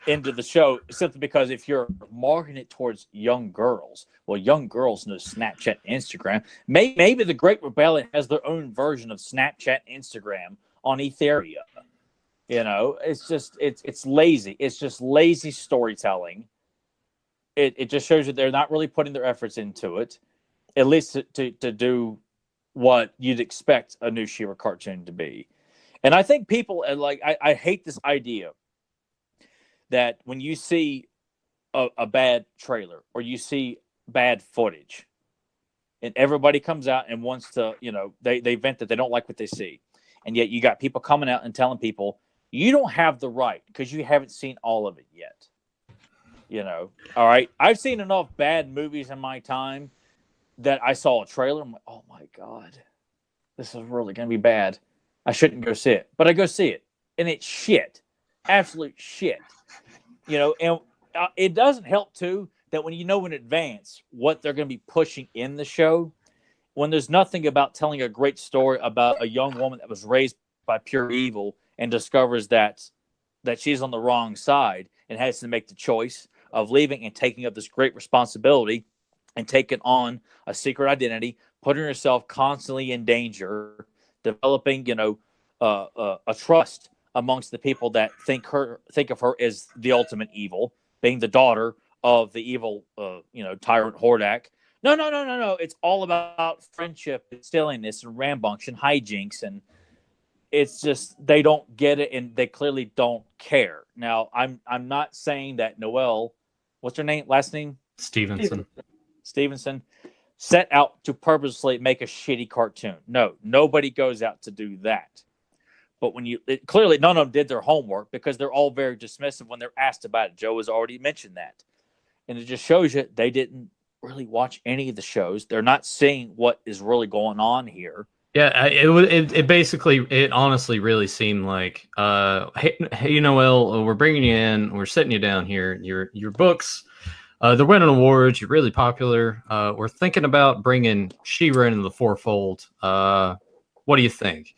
into the show, simply because if you're marketing it towards young girls, well, young girls know Snapchat and Instagram. Maybe the Great Rebellion has their own version of Snapchat and Instagram on Etheria. It's just it's lazy. It's just lazy storytelling. It just shows you they're not really putting their efforts into it, at least to do what you'd expect a new She-Ra cartoon to be. And I think people I hate this idea that when you see a bad trailer or you see bad footage and everybody comes out and wants to, they vent that they don't like what they see. And yet you got people coming out and telling people, you don't have the right because you haven't seen all of it yet. All right. I've seen enough bad movies in my time that I saw a trailer. I'm like, oh my God, this is really going to be bad. I shouldn't go see it, but I go see it, and it's shit, absolute shit. And it doesn't help too that when you know in advance what they're going to be pushing in the show, when there's nothing about telling a great story about a young woman that was raised by pure evil and discovers that she's on the wrong side and has to make the choice of leaving and taking up this great responsibility and taking on a secret identity, putting herself constantly in danger, developing, a trust amongst the people that think of her as the ultimate evil, being the daughter of the evil, tyrant Hordak. No. It's all about friendship and silliness and rambunctious and hijinks, and it's just they don't get it, and they clearly don't care. Now, I'm not saying that Noelle, what's her name, last name, Stevenson. Stevenson, set out to purposely make a shitty cartoon. No, nobody goes out to do that. But clearly none of them did their homework, because they're all very dismissive when they're asked about it. Joe has already mentioned that. And it just shows you they didn't really watch any of the shows. They're not seeing what is really going on here. Yeah, it basically, it honestly really seemed like, hey Noel, we're bringing you in, we're sitting you down here. Your books, they're winning awards. You're really popular. We're thinking about bringing She-Ra into the fourfold. What do you think?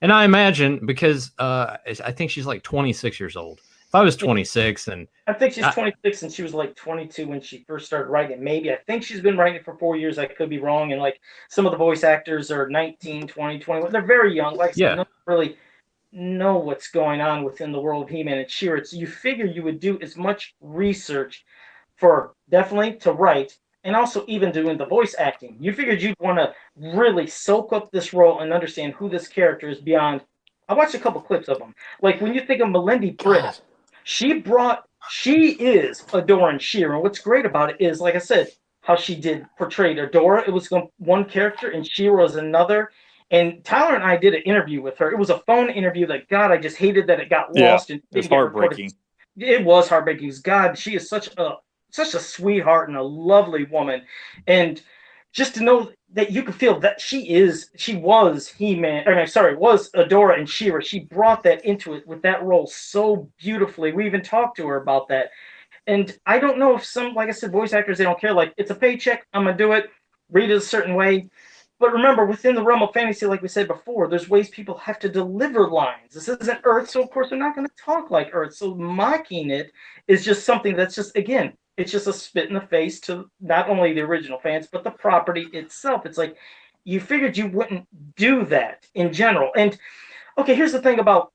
And I imagine, because I think she's like 26 years old. If I was 26 and I think she's 26 and she was like 22 when she first started writing it. Maybe. I think she's been writing it for 4 years. I could be wrong. And like some of the voice actors are 19, 20, 21. They're very young. Like I said, don't really know what's going on within the world of He-Man and She-Ra. So you figure you would do as much research for definitely to write, and also even doing the voice acting. You figured you'd want to really soak up this role and understand who this character is beyond. I watched a couple clips of them. Like when you think of Melindy Britt, she is Adora and She-Ra. What's great about it is, like I said, how she portrayed Adora. It was one character and She-Ra was another. And Tyler and I did an interview with her. It was a phone interview that, God, I just hated that it got lost. And it's heartbreaking. It was heartbreaking. God, she is such a sweetheart and a lovely woman. And just to know that you could feel that she was He-Man, was Adora and She-Ra. She brought that into it with that role so beautifully. We even talked to her about that. And I don't know if some, like I said, voice actors, they don't care. Like, it's a paycheck. I'm going to do it. Read it a certain way. But remember, within the realm of fantasy, like we said before, there's ways people have to deliver lines. This isn't Earth, so of course they're not going to talk like Earth. So mocking it is just something that's just, again, it's just a spit in the face to not only the original fans, but the property itself. It's like, you figured you wouldn't do that in general. And, okay, here's the thing about,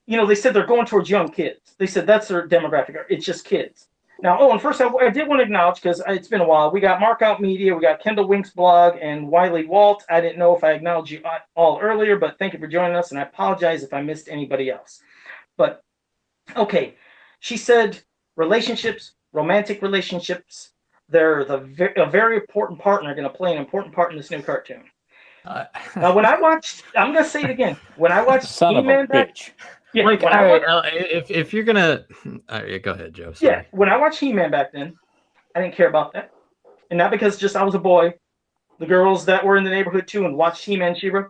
they said they're going towards young kids. They said that's their demographic. It's just kids. Now, and first I did want to acknowledge, because it's been a while, we got Markout Media, we got Kendall Wink's blog, and Wiley Walt. I didn't know if I acknowledged you all earlier, but thank you for joining us, and I apologize if I missed anybody else. But, okay, she said relationships, romantic relationships, they're a very important part, and are going to play an important part in this new cartoon. Now, when I watched, I'm going to say it again, when I watched He-Man bitch. Yeah, like, if you're gonna, go ahead, Joe. Sorry. Yeah, when I watched He-Man back then, I didn't care about that, and not because just I was a boy. The girls that were in the neighborhood too and watched He-Man, She-Ra,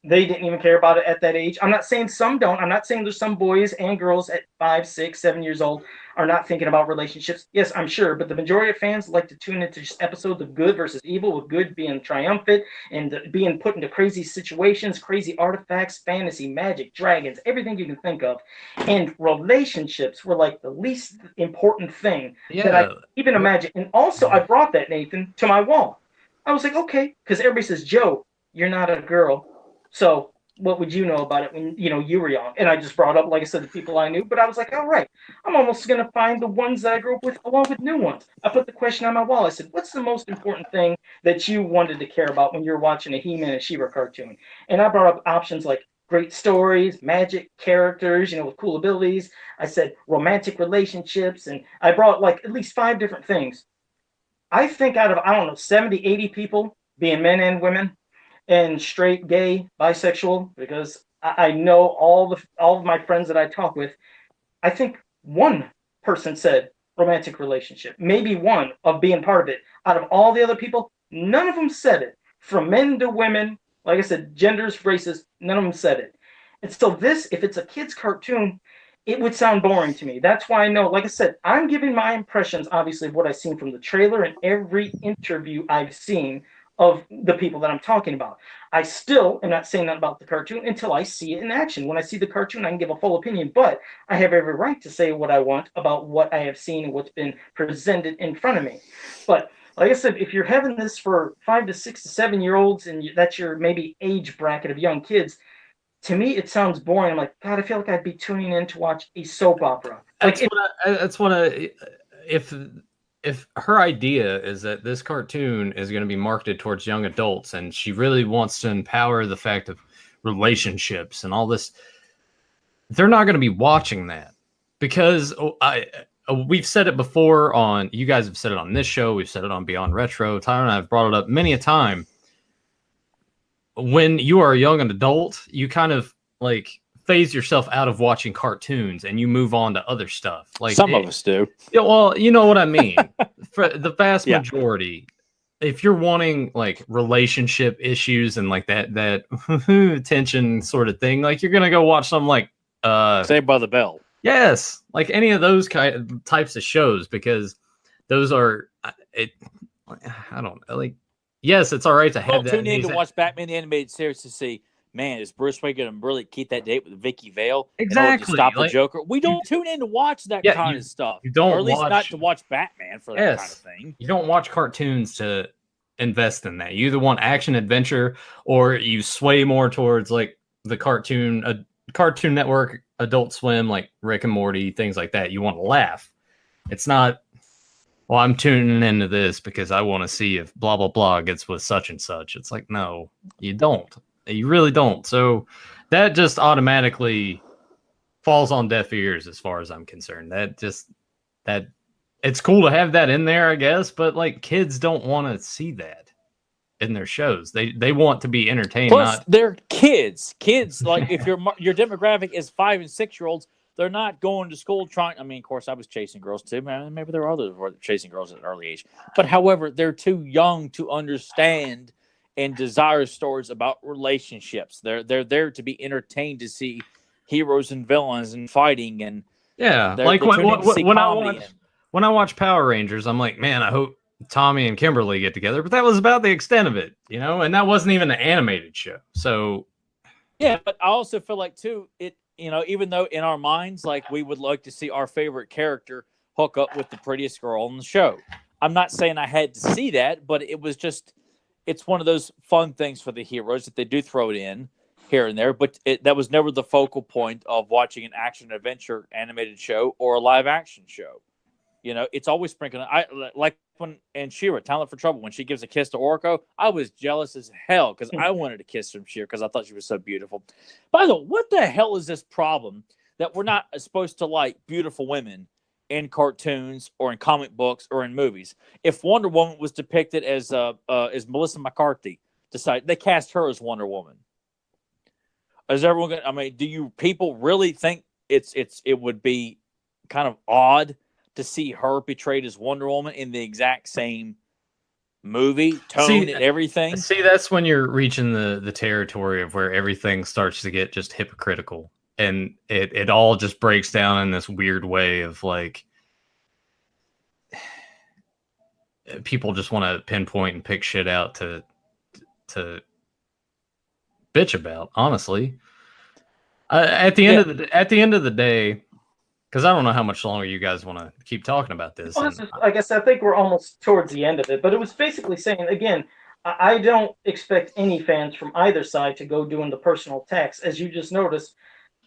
they didn't even care about it at that age. I'm not saying some don't. I'm not saying there's some boys and girls at 5, 6, 7 years old are not thinking about relationships. Yes, I'm sure, but the majority of fans like to tune into just episodes of good versus evil, with good being triumphant and being put into crazy situations, crazy artifacts, fantasy, magic, dragons, everything you can think of. And relationships were like the least important thing that I even imagine. And also, I brought that, Nathan, to my wall. I was like, okay, because everybody says, Joe, you're not a girl. So what would you know about it when, you were young? And I just brought up, like I said, the people I knew. But I was like, all right, I'm almost going to find the ones that I grew up with along with new ones. I put the question on my wall. I said, what's the most important thing that you wanted to care about when you're watching a He-Man and She-Ra cartoon? And I brought up options like great stories, magic characters, with cool abilities. I said romantic relationships. And I brought like at least 5 different things. I think out of, 70, 80 people, being men and women, and straight, gay, bisexual, because I know all of my friends that I talk with, I think one person said romantic relationship, maybe one of being part of it. Out of all the other people, none of them said it. From men to women, like I said, genders, races, none of them said it. And so this, if it's a kid's cartoon, it would sound boring to me. That's why I know, like I said, I'm giving my impressions, obviously, of what I've seen from the trailer and every interview I've seen of the people that I'm talking about. I still am not saying that about the cartoon until I see it in action. When I see the cartoon, I can give a full opinion, but I have every right to say what I want about what I have seen and what's been presented in front of me. But like I said, if you're having this for 5 to 6 to 7 year olds and that's your maybe age bracket of young kids, to me it sounds boring. I'm like, God, I feel like I'd be tuning in to watch a soap opera. Like if her idea is that this cartoon is going to be marketed towards young adults and she really wants to empower the fact of relationships and all this. They're not going to be watching that because we've said it before on, you guys have said it on this show. We've said it on Beyond Retro. Tyler and I have brought it up many a time. When you are a young adult, you kind of like phase yourself out of watching cartoons and you move on to other stuff. Like some of us do. Yeah, well, you know what I mean. For the vast majority, if you're wanting like relationship issues and like that tension sort of thing, like you're gonna go watch something like Saved by the Bell. Yes, like any of those types of shows, because those are I don't know, like, yes, it's all right to have that. Tune in to watch Batman the Animated Series to see, man, is Bruce Wayne going to really keep that date with Vicky Vale in order to stop the Joker? We don't tune in to watch that kind of stuff. You don't, or at least not to watch Batman for that kind of thing. You don't watch cartoons to invest in that. You either want action adventure or you sway more towards like the Cartoon Network, Adult Swim, like Rick and Morty, things like that. You want to laugh. It's not, well, I'm tuning into this because I want to see if blah, blah, blah gets with such and such. It's like, no, you don't. You really don't. So that just automatically falls on deaf ears as far as I'm concerned. That it's cool to have that in there, I guess, but like kids don't want to see that in their shows. They want to be entertained. Plus, they're kids. Kids, like if your demographic is 5 and 6 year olds, they're not going to school trying. I mean, of course, I was chasing girls too. Man, maybe there are others who are chasing girls at an early age. But however, they're too young to understand and desire stories about relationships. They're there to be entertained, to see heroes and villains and fighting, and like when I watch Power Rangers, I'm like, man, I hope Tommy and Kimberly get together. But that was about the extent of it, you know, and that wasn't even an animated show. So yeah, but I also feel like too, even though in our minds, like we would like to see our favorite character hook up with the prettiest girl on the show. I'm not saying I had to see that, but it was just, it's one of those fun things for the heroes that they do throw it in here and there. But that was never the focal point of watching an action adventure animated show or a live action show. You know, it's always sprinkling. I like when and She-Ra, Talent for Trouble, when she gives a kiss to Orko, I was jealous as hell because I wanted a kiss from She-Ra because I thought she was so beautiful. By the way, what the hell is this problem that we're not supposed to like beautiful women in cartoons or in comic books or in movies? If Wonder Woman was depicted as Melissa McCarthy, they cast her as Wonder Woman. Is everyone going? I mean, do you people really think it would be kind of odd to see her portrayed as Wonder Woman in the exact same movie, tone and everything? See, that's when you're reaching the territory of where everything starts to get just hypocritical. And it all just breaks down in this weird way of like, people just want to pinpoint and pick shit out to bitch about, honestly. At the end of the day, because I don't know how much longer you guys want to keep talking about this. Well, I guess I think we're almost towards the end of it, but it was basically saying, again, I don't expect any fans from either side to go doing the personal attacks. As you just noticed,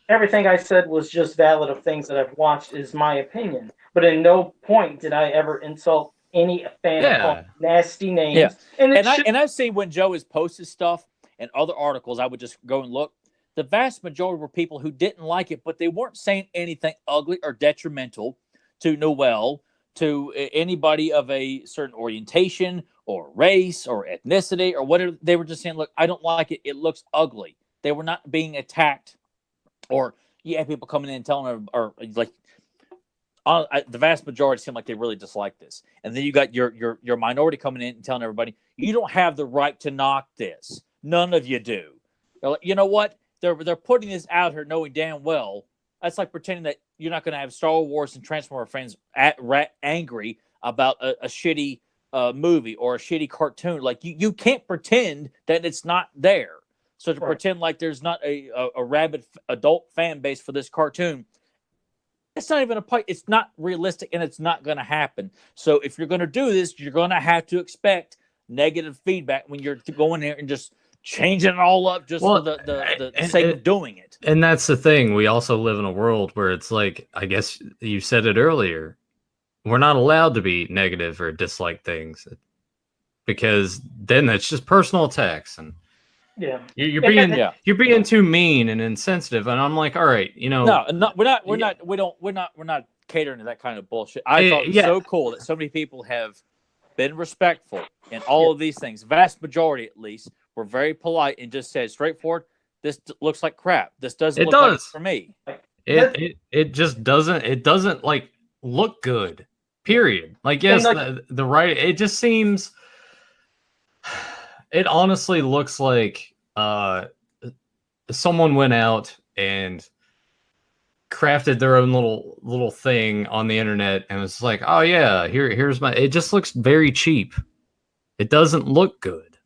everything I said was just valid of things that I've watched is my opinion. But in no point did I ever insult any fan called nasty names. Yeah. And I've seen when Joe has posted stuff and other articles, I would just go and look. The vast majority were people who didn't like it, but they weren't saying anything ugly or detrimental to Noel, to anybody of a certain orientation or race or ethnicity or whatever. They were just saying, look, I don't like it. It looks ugly. They were not being attacked. Or you had people coming in and telling them, or like, the vast majority seemed like they really disliked this. And then you got your minority coming in and telling everybody, you don't have the right to knock this. None of you do. Like, you know what? They're putting this out here knowing damn well. That's like pretending that you're not going to have Star Wars and Transformer fans angry about a shitty movie or a shitty cartoon. Like you can't pretend that it's not there. So to pretend like there's not a rabid adult fan base for this cartoon, it's not even it's not realistic, and it's not going to happen. So if you're going to do this, you're going to have to expect negative feedback when you're going there and just changing it all up just for the sake of doing it. And that's the thing. We also live in a world where it's like, I guess you said it earlier, we're not allowed to be negative or dislike things because then it's just personal attacks. And Yeah. You're And being Yeah. you're being too mean and insensitive, and I'm like, all right, No, not we're Yeah. not catering to that kind of bullshit. I thought it was yeah, so cool that so many people have been respectful in all of these things. Vast majority, at least, were very polite and just said straightforward. This looks like crap. This doesn't it look like it's does. for me. It just doesn't. It doesn't like look good. Period. Like, And yes, like, the right. It just seems. It honestly looks like someone went out and crafted their own little thing on the internet and was like, oh yeah, here's my. It just looks very cheap. It doesn't look good,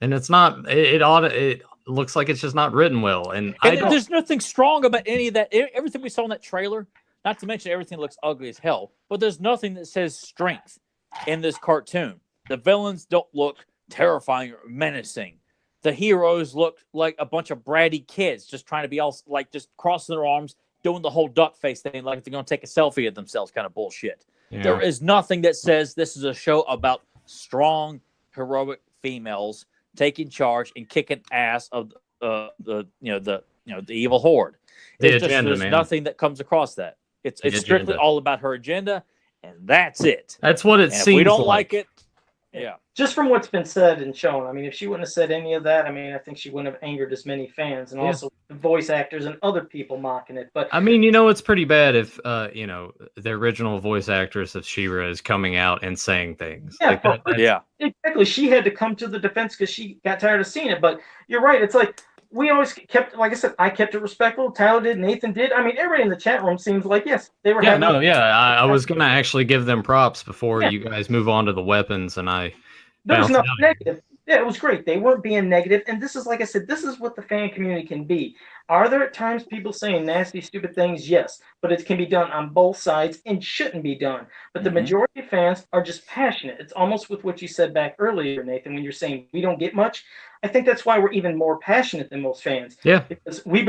and it's not. It looks like it's just not written well, and I don't. There's nothing strong about any of that. Everything we saw in that trailer, not to mention everything looks ugly as hell, but there's nothing that says strength in this cartoon. The villains don't look terrifying or menacing. The heroes look like a bunch of bratty kids just trying to be all like just crossing their arms, doing the whole duck face thing, like they're going to take a selfie of themselves, kind of bullshit. Yeah. There is nothing that says this is a show about strong, heroic females taking charge and kicking ass of the evil horde. There's nothing that comes across that. It's strictly all about her agenda, and that's it. That's what it and seems. If we don't like it, yeah. Just from what's been said and shown, I mean, if she wouldn't have said any of that, I mean, I think she wouldn't have angered as many fans, and also the voice actors and other people mocking it. But I mean, it's pretty bad if the original voice actress of She-Ra is coming out and saying things. Yeah, like that. Yeah, exactly. She had to come to the defense because she got tired of seeing it. But you're right. It's like we always kept, like I said, I kept it respectful. Tyler did, Nathan did. I mean, everybody in the chat room seems like, yes, they were. I was gonna actually give them props before you guys move on to the weapons, and there was nothing negative. Yeah, it was great. They weren't being negative. And this is, like I said, this is what the fan community can be. Are there at times people saying nasty, stupid things? Yes. But it can be done on both sides and shouldn't be done. But the majority of fans are just passionate. It's almost with what you said back earlier, Nathan, when you're saying we don't get much. I think that's why we're even more passionate than most fans. Yeah. Because we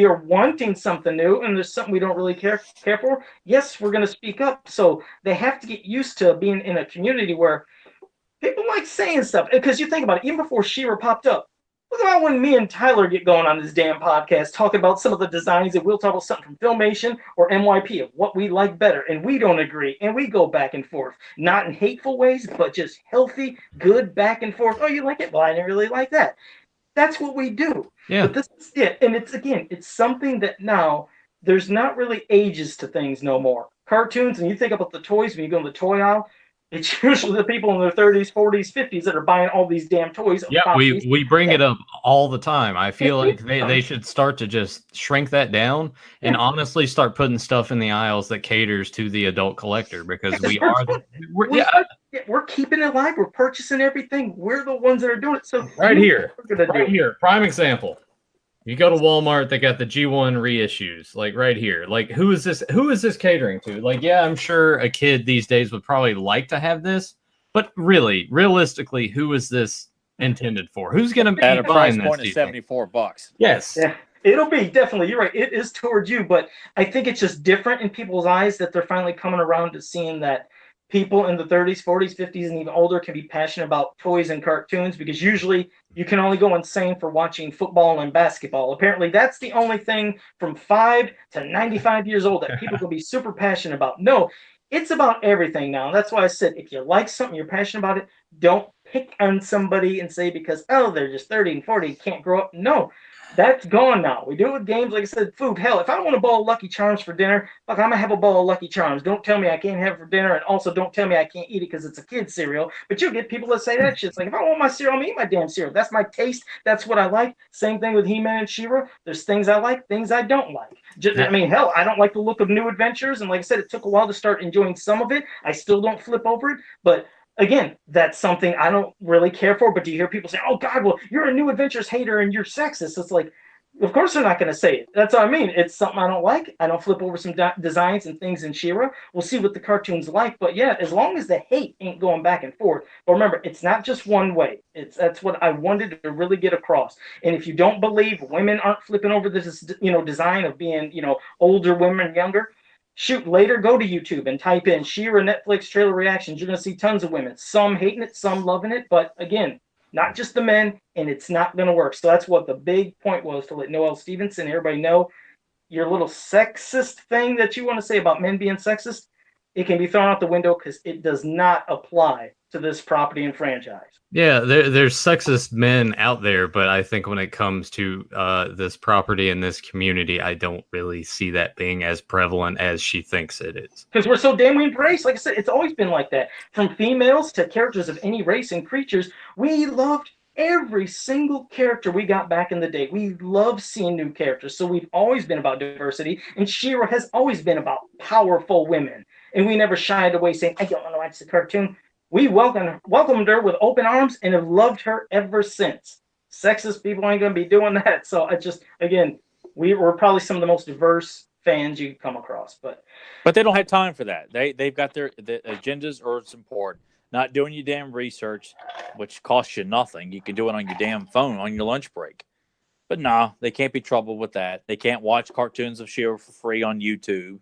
are wanting something new, and there's something we don't really care for. Yes, we're going to speak up. So they have to get used to being in a community where people like saying stuff, because you think about it, even before She-Ra popped up, look about when me and Tyler get going on this damn podcast, talking about some of the designs, and we'll talk about something from Filmation or MYP of what we like better, and we don't agree, and we go back and forth, not in hateful ways, but just healthy, good back and forth. Oh, you like it? Well, I didn't really like that. That's what we do. Yeah. But this is it, and it's something that now there's not really ages to things no more. Cartoons, and you think about the toys when you go in the toy aisle. It's usually the people in their 30s, 40s, 50s that are buying all these damn toys. Yeah, we bring it up all the time. I feel like they should start to just shrink that down and honestly start putting stuff in the aisles that caters to the adult collector, because we're keeping it alive. We're purchasing everything. We're the ones that are doing it. So right here, prime example. You go to Walmart, they got the G1 reissues, like right here. Like, who is this catering to? Like, yeah, I'm sure a kid these days would probably like to have this, but realistically, who is this intended for? Who's going to be at a price buying point this, of $74? Yes. Yeah. It'll be definitely, you're right. It is towards you, but I think it's just different in people's eyes that they're finally coming around to seeing that people in the 30s, 40s, 50s, and even older can be passionate about toys and cartoons, because usually you can only go insane for watching football and basketball. Apparently, that's the only thing from 5 to 95 years old that people can be super passionate about. No, it's about everything now. And that's why I said, if you like something, you're passionate about it, don't pick on somebody and say because, oh, they're just 30 and 40, can't grow up. No. That's gone now. We do it with games, like I said, food. Hell, if I want a bowl of Lucky Charms for dinner, fuck, I'm going to have a bowl of Lucky Charms. Don't tell me I can't have it for dinner, and also don't tell me I can't eat it because it's a kid's cereal. But you'll get people that say that shit. It's like, if I want my cereal, I'm going to eat my damn cereal. That's my taste. That's what I like. Same thing with He-Man and She-Ra. There's things I like, things I don't like. I mean, hell, I don't like the look of New Adventures, and like I said, it took a while to start enjoying some of it. I still don't flip over it, but again, that's something I don't really care for. But do you hear people say, oh, God, well, you're a New Adventures hater and you're sexist? It's like, of course they're not going to say it. That's what I mean. It's something I don't like. I don't flip over some designs and things in She-Ra. We'll see what the cartoon's like. But yeah, as long as the hate ain't going back and forth. But remember, it's not just one way. That's what I wanted to really get across. And if you don't believe women aren't flipping over this, design of being, older women, younger, shoot, later go to YouTube and type in She-Ra Netflix trailer reactions. You're going to see tons of women. Some hating it, some loving it. But again, not just the men, and it's not going to work. So that's what the big point was, to let Noelle Stevenson and everybody know your little sexist thing that you want to say about men being sexist, it can be thrown out the window because it does not apply to this property and franchise. Yeah, there's sexist men out there, but I think when it comes to this property and this community, I don't really see that being as prevalent as she thinks it is. Because we're so damn embraced. Like I said, it's always been like that. From females to characters of any race and creatures, we loved every single character we got back in the day. We love seeing new characters. So we've always been about diversity. And She-Ra has always been about powerful women. And we never shied away saying, I don't want to watch the cartoon. We welcomed her with open arms and have loved her ever since. Sexist people ain't going to be doing that. So I just, again, we're probably some of the most diverse fans you come across. But they don't have time for that. They've got the agendas or it's important. Not doing your damn research, which costs you nothing. You can do it on your damn phone on your lunch break. But nah, they can't be troubled with that. They can't watch cartoons of She-Ra for free on YouTube.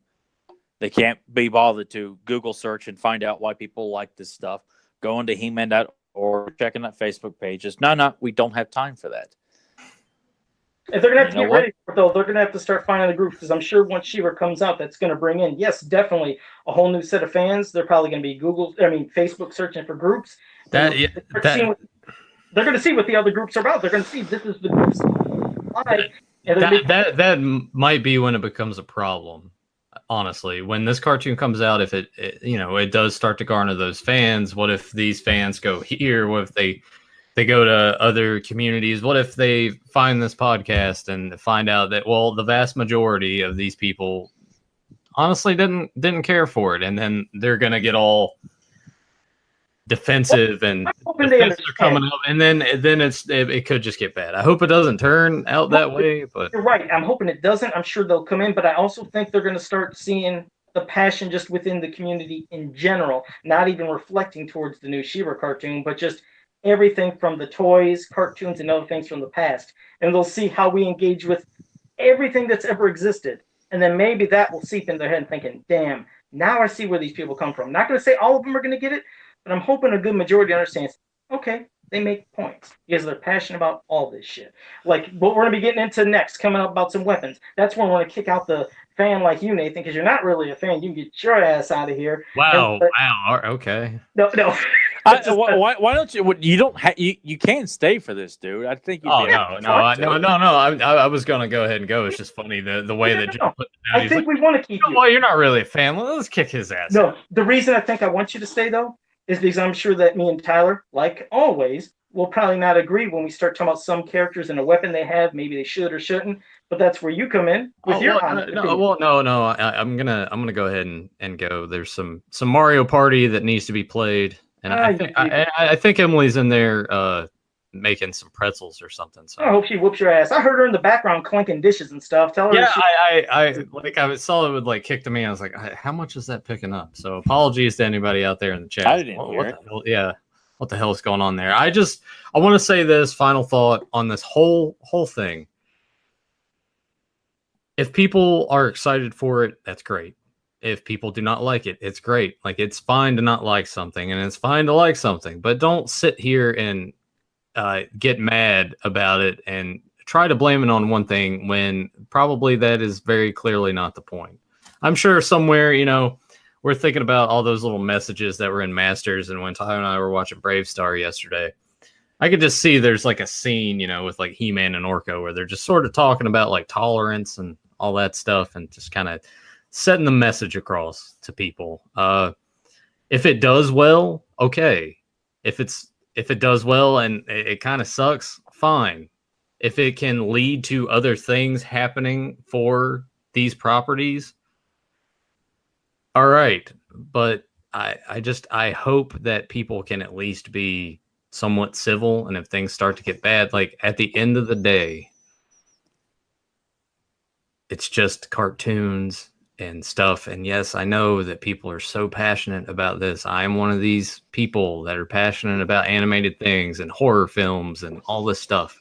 They can't be bothered to Google search and find out why people like this stuff. Going to He-Man or checking that Facebook pages. No, we don't have time for that. If they're going to have to get ready for it, though, they're going to have to start finding the groups, because I'm sure once She-Ra comes out, that's going to bring in, yes, definitely a whole new set of fans. They're probably going to be Facebook searching for groups. They're going to see what the other groups are about. They're going to see this is the groups. That might be when it becomes a problem. Honestly, when this cartoon comes out, if it does start to garner those fans, what if these fans go here? What if they go to other communities? What if they find this podcast and find out that, well, the vast majority of these people honestly didn't care for it, and then they're gonna get all defensive and defense are coming up, and then it could just get bad. I hope it doesn't turn out that way, but you're right. I'm hoping it doesn't. I'm sure they'll come in, but I also think they're going to start seeing the passion just within the community in general, not even reflecting towards the new She-Ra cartoon, but just everything from the toys, cartoons, and other things from the past. And they'll see how we engage with everything that's ever existed. And then maybe that will seep in their head thinking, damn, now I see where these people come from. Not going to say all of them are going to get it, but I'm hoping a good majority understands, okay, they make points because they're passionate about all this shit. Like what we're going to be getting into next, coming up about some weapons. That's when we're going to kick out the fan like you, Nathan, because you're not really a fan. You can get your ass out of here. Wow. Okay. No. Why don't you? You don't. You can't stay for this, dude. I think. No. I was gonna go ahead and go. It's just funny the way that Joe put it down. I think we want to keep you. Well, you're not really a fan. Let's kick his ass. No, the reason I think I want you to stay though is because I'm sure that me and Tyler, like always, will probably not agree when we start talking about some characters and a weapon they have. Maybe they should or shouldn't. But that's where you come in with your honest opinion. No. I'm gonna go ahead and go. There's some Mario Party that needs to be played. And I think Emily's in there making some pretzels or something. So I hope she whoops your ass. I heard her in the background clinking dishes and stuff. Tell her. Yeah, I saw it would like kick to me. I was like, how much is that picking up? So apologies to anybody out there in the chat. I didn't hear it. Yeah, what the hell is going on there? I want to say this final thought on this whole thing. If people are excited for it, that's great. If people do not like it, it's great. Like, it's fine to not like something, and it's fine to like something, but don't sit here and get mad about it and try to blame it on one thing when probably that is very clearly not the point. I'm sure somewhere, we're thinking about all those little messages that were in Masters, and when Tyler and I were watching Brave Star yesterday, I could just see there's like a scene, with like He-Man and Orko where they're just sort of talking about like tolerance and all that stuff and just kind of setting the message across to people. If it does well, okay. If it does well and it kind of sucks, fine. If it can lead to other things happening for these properties, all right. But I hope that people can at least be somewhat civil, and if things start to get bad, like at the end of the day, it's just cartoons and stuff. And yes, I know that people are so passionate about this. I'm one of these people that are passionate about animated things and horror films and all this stuff.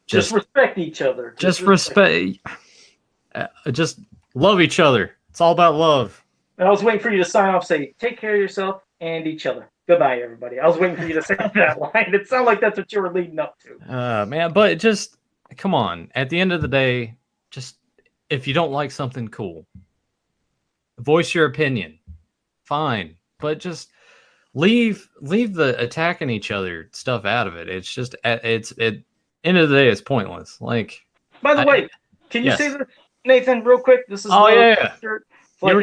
Just respect each other. Just love each other. It's all about love. And I was waiting for you to sign off, say, take care of yourself and each other. Go Goodbye, everybody. I was waiting for you to say that line. It sounded like that's what you were leading up to. Man, but just come on. At the end of the day, just if you don't like something, cool. Voice your opinion. Fine. But just leave the attacking each other stuff out of it. It's just end of the day, it's pointless. Like, by the way, can you yes. say this, Nathan, real quick? This is yeah. Like,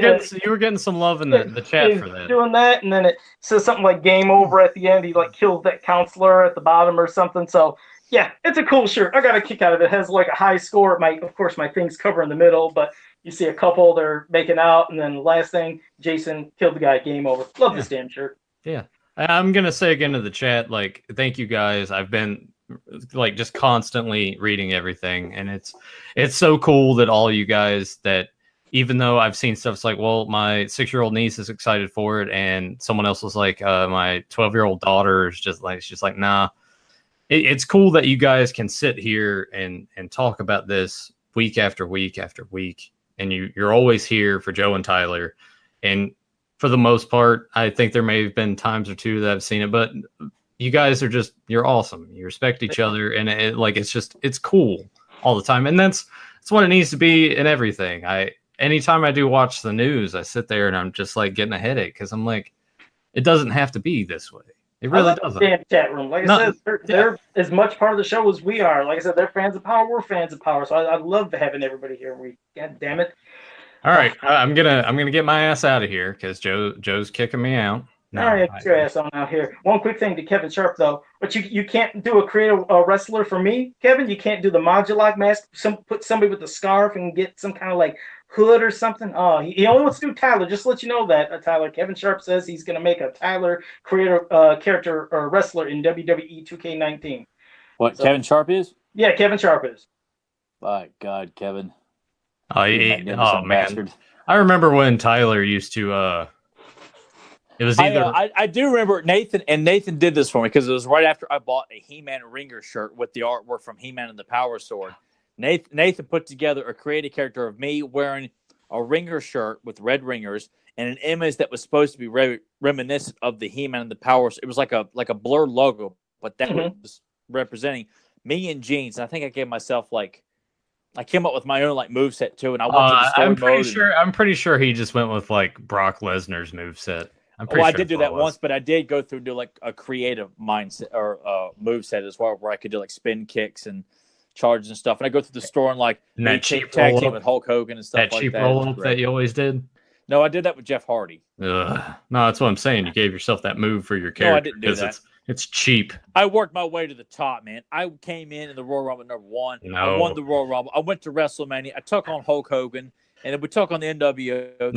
you were getting some love in the chat for that. Doing that, and then it says something like "game over" at the end. He like kills that counselor at the bottom or something. So yeah, it's a cool shirt. I got a kick out of it. It has like a high score. Of course, my thing's cover in the middle, but you see a couple they're making out, and then the last thing, Jason killed the guy. Game over. Love this damn shirt. Yeah, I'm gonna say again to the chat, like, thank you guys. I've been like just constantly reading everything, and it's so cool that all you guys that. Even though I've seen stuff, it's like, well, my 6-year-old niece is excited for it, and someone else was like, my 12-year-old daughter is just like, she's like, nah. It's cool that you guys can sit here and talk about this week after week after week, and you're always here for Joe and Tyler. And for the most part, I think there may have been times or two that I've seen it, but you guys are you're awesome. You respect each other, and it's cool all the time, and that's what it needs to be in everything. Anytime I do watch the news, I sit there and I'm just like getting a headache because I'm like, it doesn't have to be this way. It really doesn't. Damn chat room. Like I said, they're as much part of the show as we are. Like I said, they're fans of power. We're fans of power. So I love having everybody here. God damn it. All right, I'm gonna get my ass out of here because Joe's kicking me out. No, all right, get your ass on out here. One quick thing to Kevin Sharp though, but you can't do create a wrestler for me, Kevin. You can't do the Modulok mask. Put somebody with a scarf and get some kind of like hood or something. Oh, he only wants to do Tyler. Just to let you know that Tyler. Kevin Sharp says he's gonna make a Tyler character or wrestler in WWE 2K19. What Kevin Sharp is? Yeah, Kevin Sharp is. My God, Kevin. Oh, man. Bastard. I remember when Tyler used to. It was either I do remember Nathan did this for me because it was right after I bought a He-Man Ringer shirt with the artwork from He-Man and the Power Sword. Nathan put together a creative character of me wearing a Ringer shirt with red ringers and an image that was supposed to be reminiscent of the He-Man and the Power Sword. It was like a blurred logo, but that was representing me in jeans. And I think I gave myself I came up with my own moveset too, and I went to the story I'm pretty sure he just went with Brock Lesnar's moveset. I did do that once, but I did go through and do a creative mindset or moveset as well, where I could do spin kicks and charges and stuff. And I go through the store and that cheap tag team with Hulk Hogan and stuff like that. That cheap roll up that you always did. No, I did that with Jeff Hardy. No, that's what I'm saying. You gave yourself that move for your character. No, I didn't do that. It's cheap. I worked my way to the top, man. I came in the Royal Rumble #1. No. I won the Royal Rumble. I went to WrestleMania. I took on Hulk Hogan. And then we took on the NWO.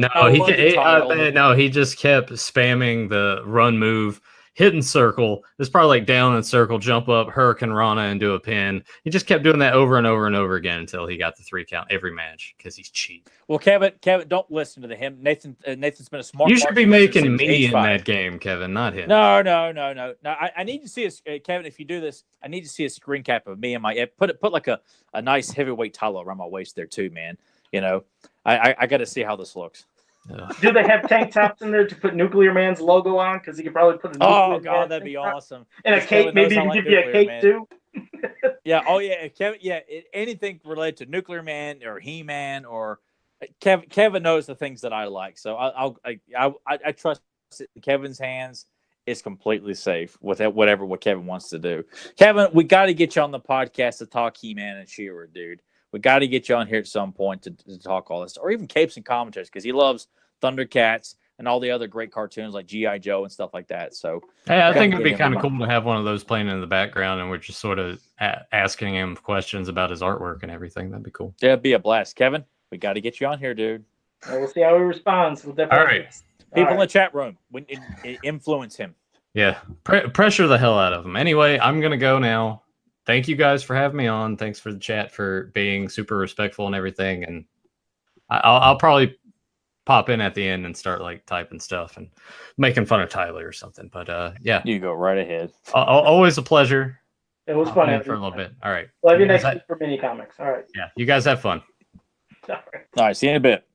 No, he just kept spamming the run move, hitting circle. It's probably down and circle, jump up, Hurricane Rana, and do a pin. He just kept doing that over and over and over again until he got the 3 count every match because he's cheap. Well, Kevin, don't listen to him. Nathan's been a smart. You should be making me in that game, Kevin, not him. No. I need to see Kevin. If you do this, I need to see a screen cap of me and my. Put a nice heavyweight title around my waist there too, man. I got to see how this looks. Do they have tank tops in there to put Nuclear Man's logo on? Because he could probably put a Nuclear Man that'd be awesome. And a cape, maybe even give you a cape too. Yeah. Oh yeah, Kevin. Yeah, anything related to Nuclear Man or He-Man or Kevin knows the things that I like. So I trust it in Kevin's hands. It's completely safe with what Kevin wants to do. Kevin, we got to get you on the podcast to talk He-Man and She-Ra, dude. We got to get you on here at some point to talk all this, or even capes and commentaries, because he loves Thundercats and all the other great cartoons like G.I. Joe and stuff like that. So, hey, I think it'd be kind of cool to have one of those playing in the background, and we're just sort of asking him questions about his artwork and everything. That'd be cool. Yeah, it'd be a blast. Kevin, we got to get you on here, dude. Well, we'll see how he responds. We'll definitely. All right. People in the chat room, influence him. Yeah, pressure the hell out of him. Anyway, I'm gonna go now. Thank you guys for having me on. Thanks for the chat, for being super respectful and everything. And I'll probably pop in at the end and start typing stuff and making fun of Tyler or something. But yeah, you go right ahead. Always a pleasure. It was fun for a little bit. All right. Love you next week for mini comics. All right. Yeah, you guys have fun. All right. See you in a bit.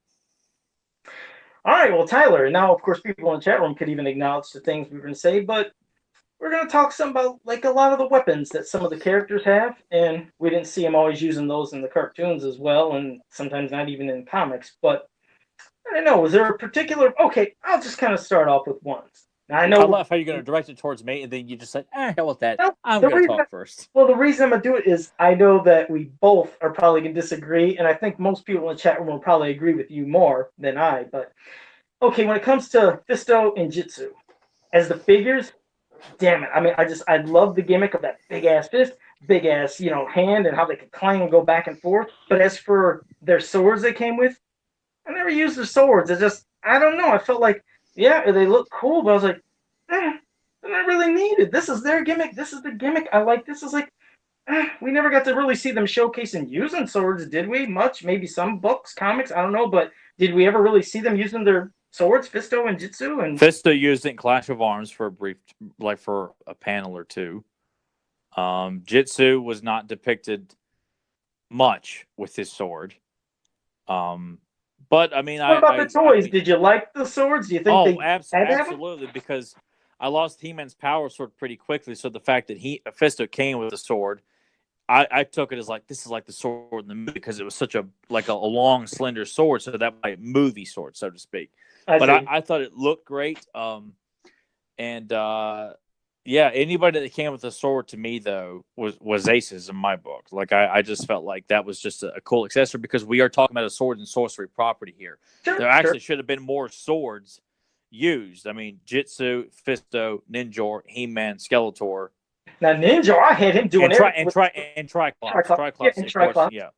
All right, well, Tyler, now of course people in the chat room could even acknowledge the things we were going to say, but we're going to talk some about like a lot of the weapons that some of the characters have, and we didn't see them always using those in the cartoons as well, and sometimes not even in comics. But I don't know, was there a particular? Okay, I'll just kind of start off with ones. Now I know. I love how you're going to direct it towards me, and then you just said, hell with that. Well, I'm the going to reason talk first. Well, the reason I'm gonna do it is I know that we both are probably gonna disagree, and I think most people in the chat room will probably agree with you more than I. But okay, when it comes to Fisto and Jitsu, as the figures, damn it! I mean, I love the gimmick of that big ass fist, big ass hand, and how they could clang and go back and forth. But as for their swords they came with, I never used their swords. I don't know. I felt like yeah, they look cool, but I was like, they're not really needed. This is their gimmick. This is the gimmick I like. This is like we never got to really see them showcasing using swords, did we? Much, maybe some books, comics, I don't know, but did we ever really see them using their swords, Fisto and Jitsu? And Fisto used it in Clash of Arms for a brief, like for a panel or two. Jitsu was not depicted much with his sword. But I mean, what about the toys? Did you like the swords? Do you think they had to have them? absolutely, because I lost He-Man's power sword pretty quickly. So the fact that Fisto came with a sword, I took it as like this is like the sword in the movie because it was such a long, slender sword, so that like movie sword, so to speak. I thought it looked great. Yeah, anybody that came with a sword to me though was aces in my book. Like I just felt like that was just a cool accessory because we are talking about a sword and sorcery property here. There actually should have been more swords used. I mean, Jitsu, Fisto, Ninjor, He-Man, Skeletor. Now Ninja, I had him doing Triclops. Triclops, yeah.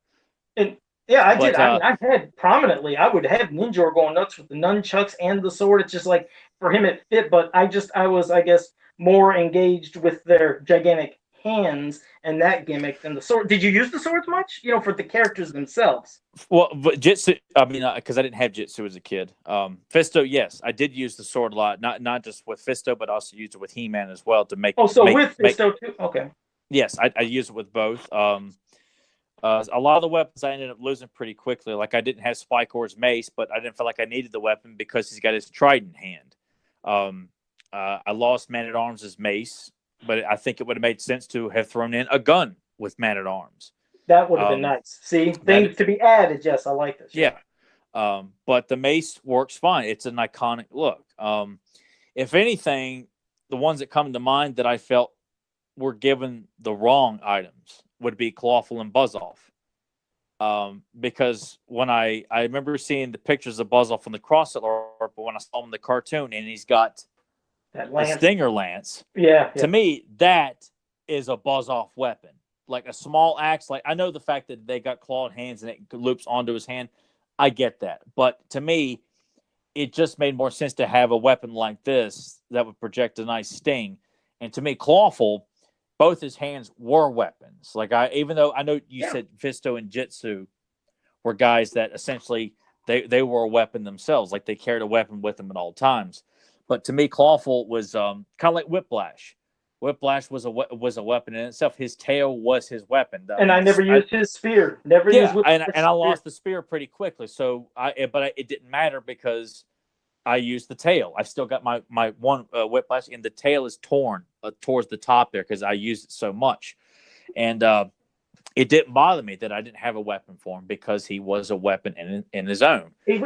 And yeah, I did. I mean, I had prominently. I would have Ninja going nuts with the nunchucks and the sword. It's just like for him it fit, but I was, I guess, more engaged with their gigantic hands and that gimmick than the sword. Did you use the swords much? For the characters themselves. Well, but Jitsu. I mean, because I didn't have Jitsu as a kid. Fisto, yes, I did use the sword a lot. Not just with Fisto, but also used it with He-Man as well to make. Oh, so with Fisto too. Okay. Yes, I used it with both. A lot of the weapons I ended up losing pretty quickly. Like I didn't have Spycore's mace, but I didn't feel like I needed the weapon because he's got his trident hand. I lost Man-at-Arms' mace, but I think it would have made sense to have thrown in a gun with Man-at-Arms. That would have been nice. See, things to be added. Yes, I like this. Yeah. But the mace works fine. It's an iconic look. If anything, the ones that come to mind that I felt were given the wrong items would be Clawful and Buzz-Off. Because when I remember seeing the pictures of Buzz-Off on the Cross-It but when I saw him in the cartoon and he's got that the Stinger Lance. Yeah. To me, that is a Buzz-Off weapon. Like a small axe. Like I know the fact that they got clawed hands and it loops onto his hand. I get that. But to me, it just made more sense to have a weapon like this that would project a nice sting. And to me, Clawful, both his hands were weapons. Like even though I know you said Fisto and Jitsu were guys that essentially they were a weapon themselves. Like they carried a weapon with them at all times. But to me, Clawful was kind of like Whiplash. Whiplash was a weapon in itself. His tail was his weapon. And I never used his spear. Never used and I lost the spear pretty quickly. So it didn't matter because I used the tail. I've still got my one Whiplash, and the tail is torn towards the top there because I used it so much. And it didn't bother me that I didn't have a weapon for him because he was a weapon in his own. There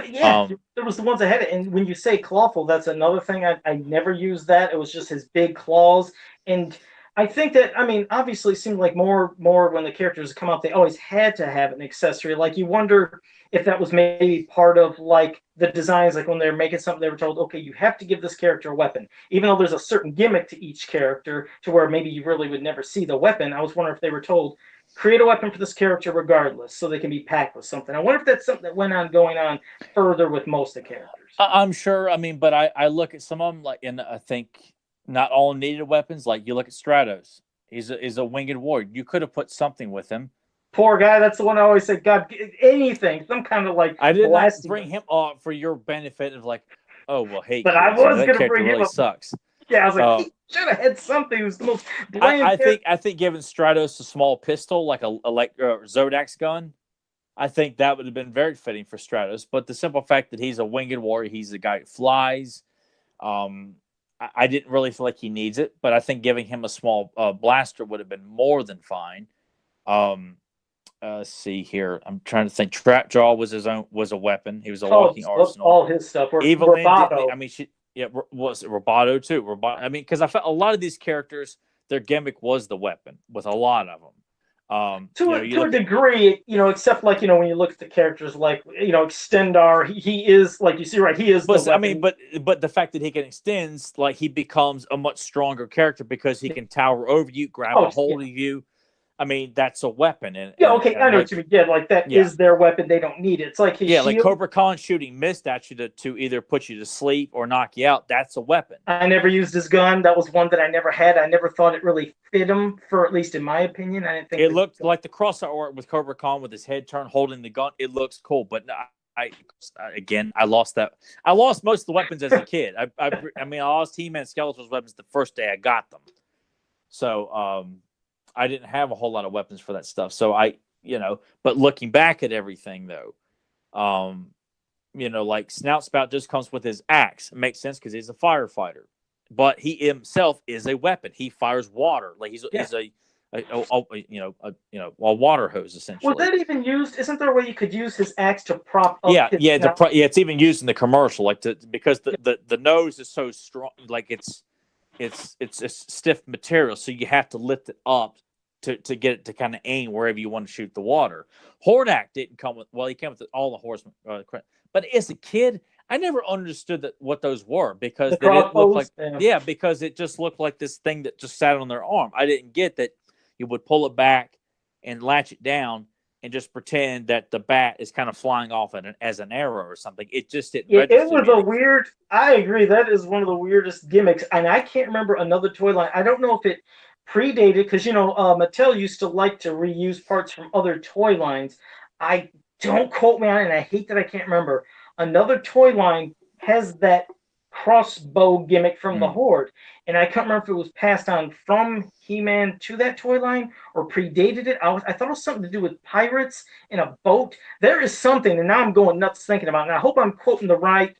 was the ones I had it. And when you say Clawful, that's another thing. I never used that. It was just his big claws. And I think that, I mean, obviously it seemed like more when the characters come out, they always had to have an accessory. Like you wonder if that was maybe part of like the designs, like when they're making something, they were told, okay, you have to give this character a weapon, even though there's a certain gimmick to each character to where maybe you really would never see the weapon. I was wondering if they were told, create a weapon for this character regardless, so they can be packed with something. I wonder if that's something that went on going on further with most of the characters. I'm sure. I mean, but I look at some of them, like, and I think not all needed weapons. Like you look at Stratos, he's a winged warrior. You could have put something with him. Poor guy. That's the one I always said. God, anything, some kind of like. I did not bring him up for your benefit of like, oh well, hey, but I was going to bring him really up. Sucks. Yeah, I was like, he should have had something. It was the most bland. I think giving Stratos a small pistol like a Zodak's gun I think that would have been very fitting for Stratos. But the simple fact that he's a winged warrior, he's the guy who flies. I didn't really feel like he needs it, but I think giving him a small blaster would have been more than fine. Let's see here. I'm trying to think. Trap Jaw was a weapon. He was a walking arsenal. All his stuff. Evelyn didn't. I mean, was it Roboto too? I mean, because I felt a lot of these characters, their gimmick was the weapon with a lot of them. To a degree, except like when you look at the characters like Extendar, he is like you see right. He is. But I mean, but the fact that he can extend, like he becomes a much stronger character because he can tower over you, grab a hold of you. I mean, that's a weapon. And I know what you mean. Yeah, like that is their weapon. They don't need it. It's like his shield. Like Cobra Khan shooting mist at you to either put you to sleep or knock you out. That's a weapon. I never used his gun. That was one that I never had. I never thought it really fit him, for at least in my opinion. I didn't think it looked like the cross art with Cobra Khan with his head turned, holding the gun. It looks cool, but I lost that. I lost most of the weapons as a kid. I mean, I lost He-Man Skeletor's weapons the first day I got them. So, I didn't have a whole lot of weapons for that stuff. So but looking back at everything though, like Snout Spout just comes with his axe. It makes sense because he's a firefighter, but he himself is a weapon. He fires water. Like he's a water hose essentially. Was that even used? Isn't there a way you could use his axe to prop up? It's even used in the commercial, because the nose is so strong, like it's a stiff material, so you have to lift it up to get it to kind of aim wherever you want to shoot the water. Hordak didn't come with, he came with all the horsemen, but as a kid, I never understood what those were because they didn't look like because it just looked like this thing that just sat on their arm. I didn't get that you would pull it back and latch it down and just pretend that the bat is kind of flying off as an arrow or something. It just didn't. It was a weird. I agree. That is one of the weirdest gimmicks, and I can't remember another toy line. I don't know if it predated because Mattel used to like to reuse parts from other toy lines. I don't quote me on it, and I hate that I can't remember. Another toy line has that crossbow gimmick from the Horde, and I can't remember if it was passed on from He-Man to that toy line or predated it. I thought it was something to do with pirates in a boat. There is something, and now I'm going nuts thinking about it. And I hope I'm quoting the right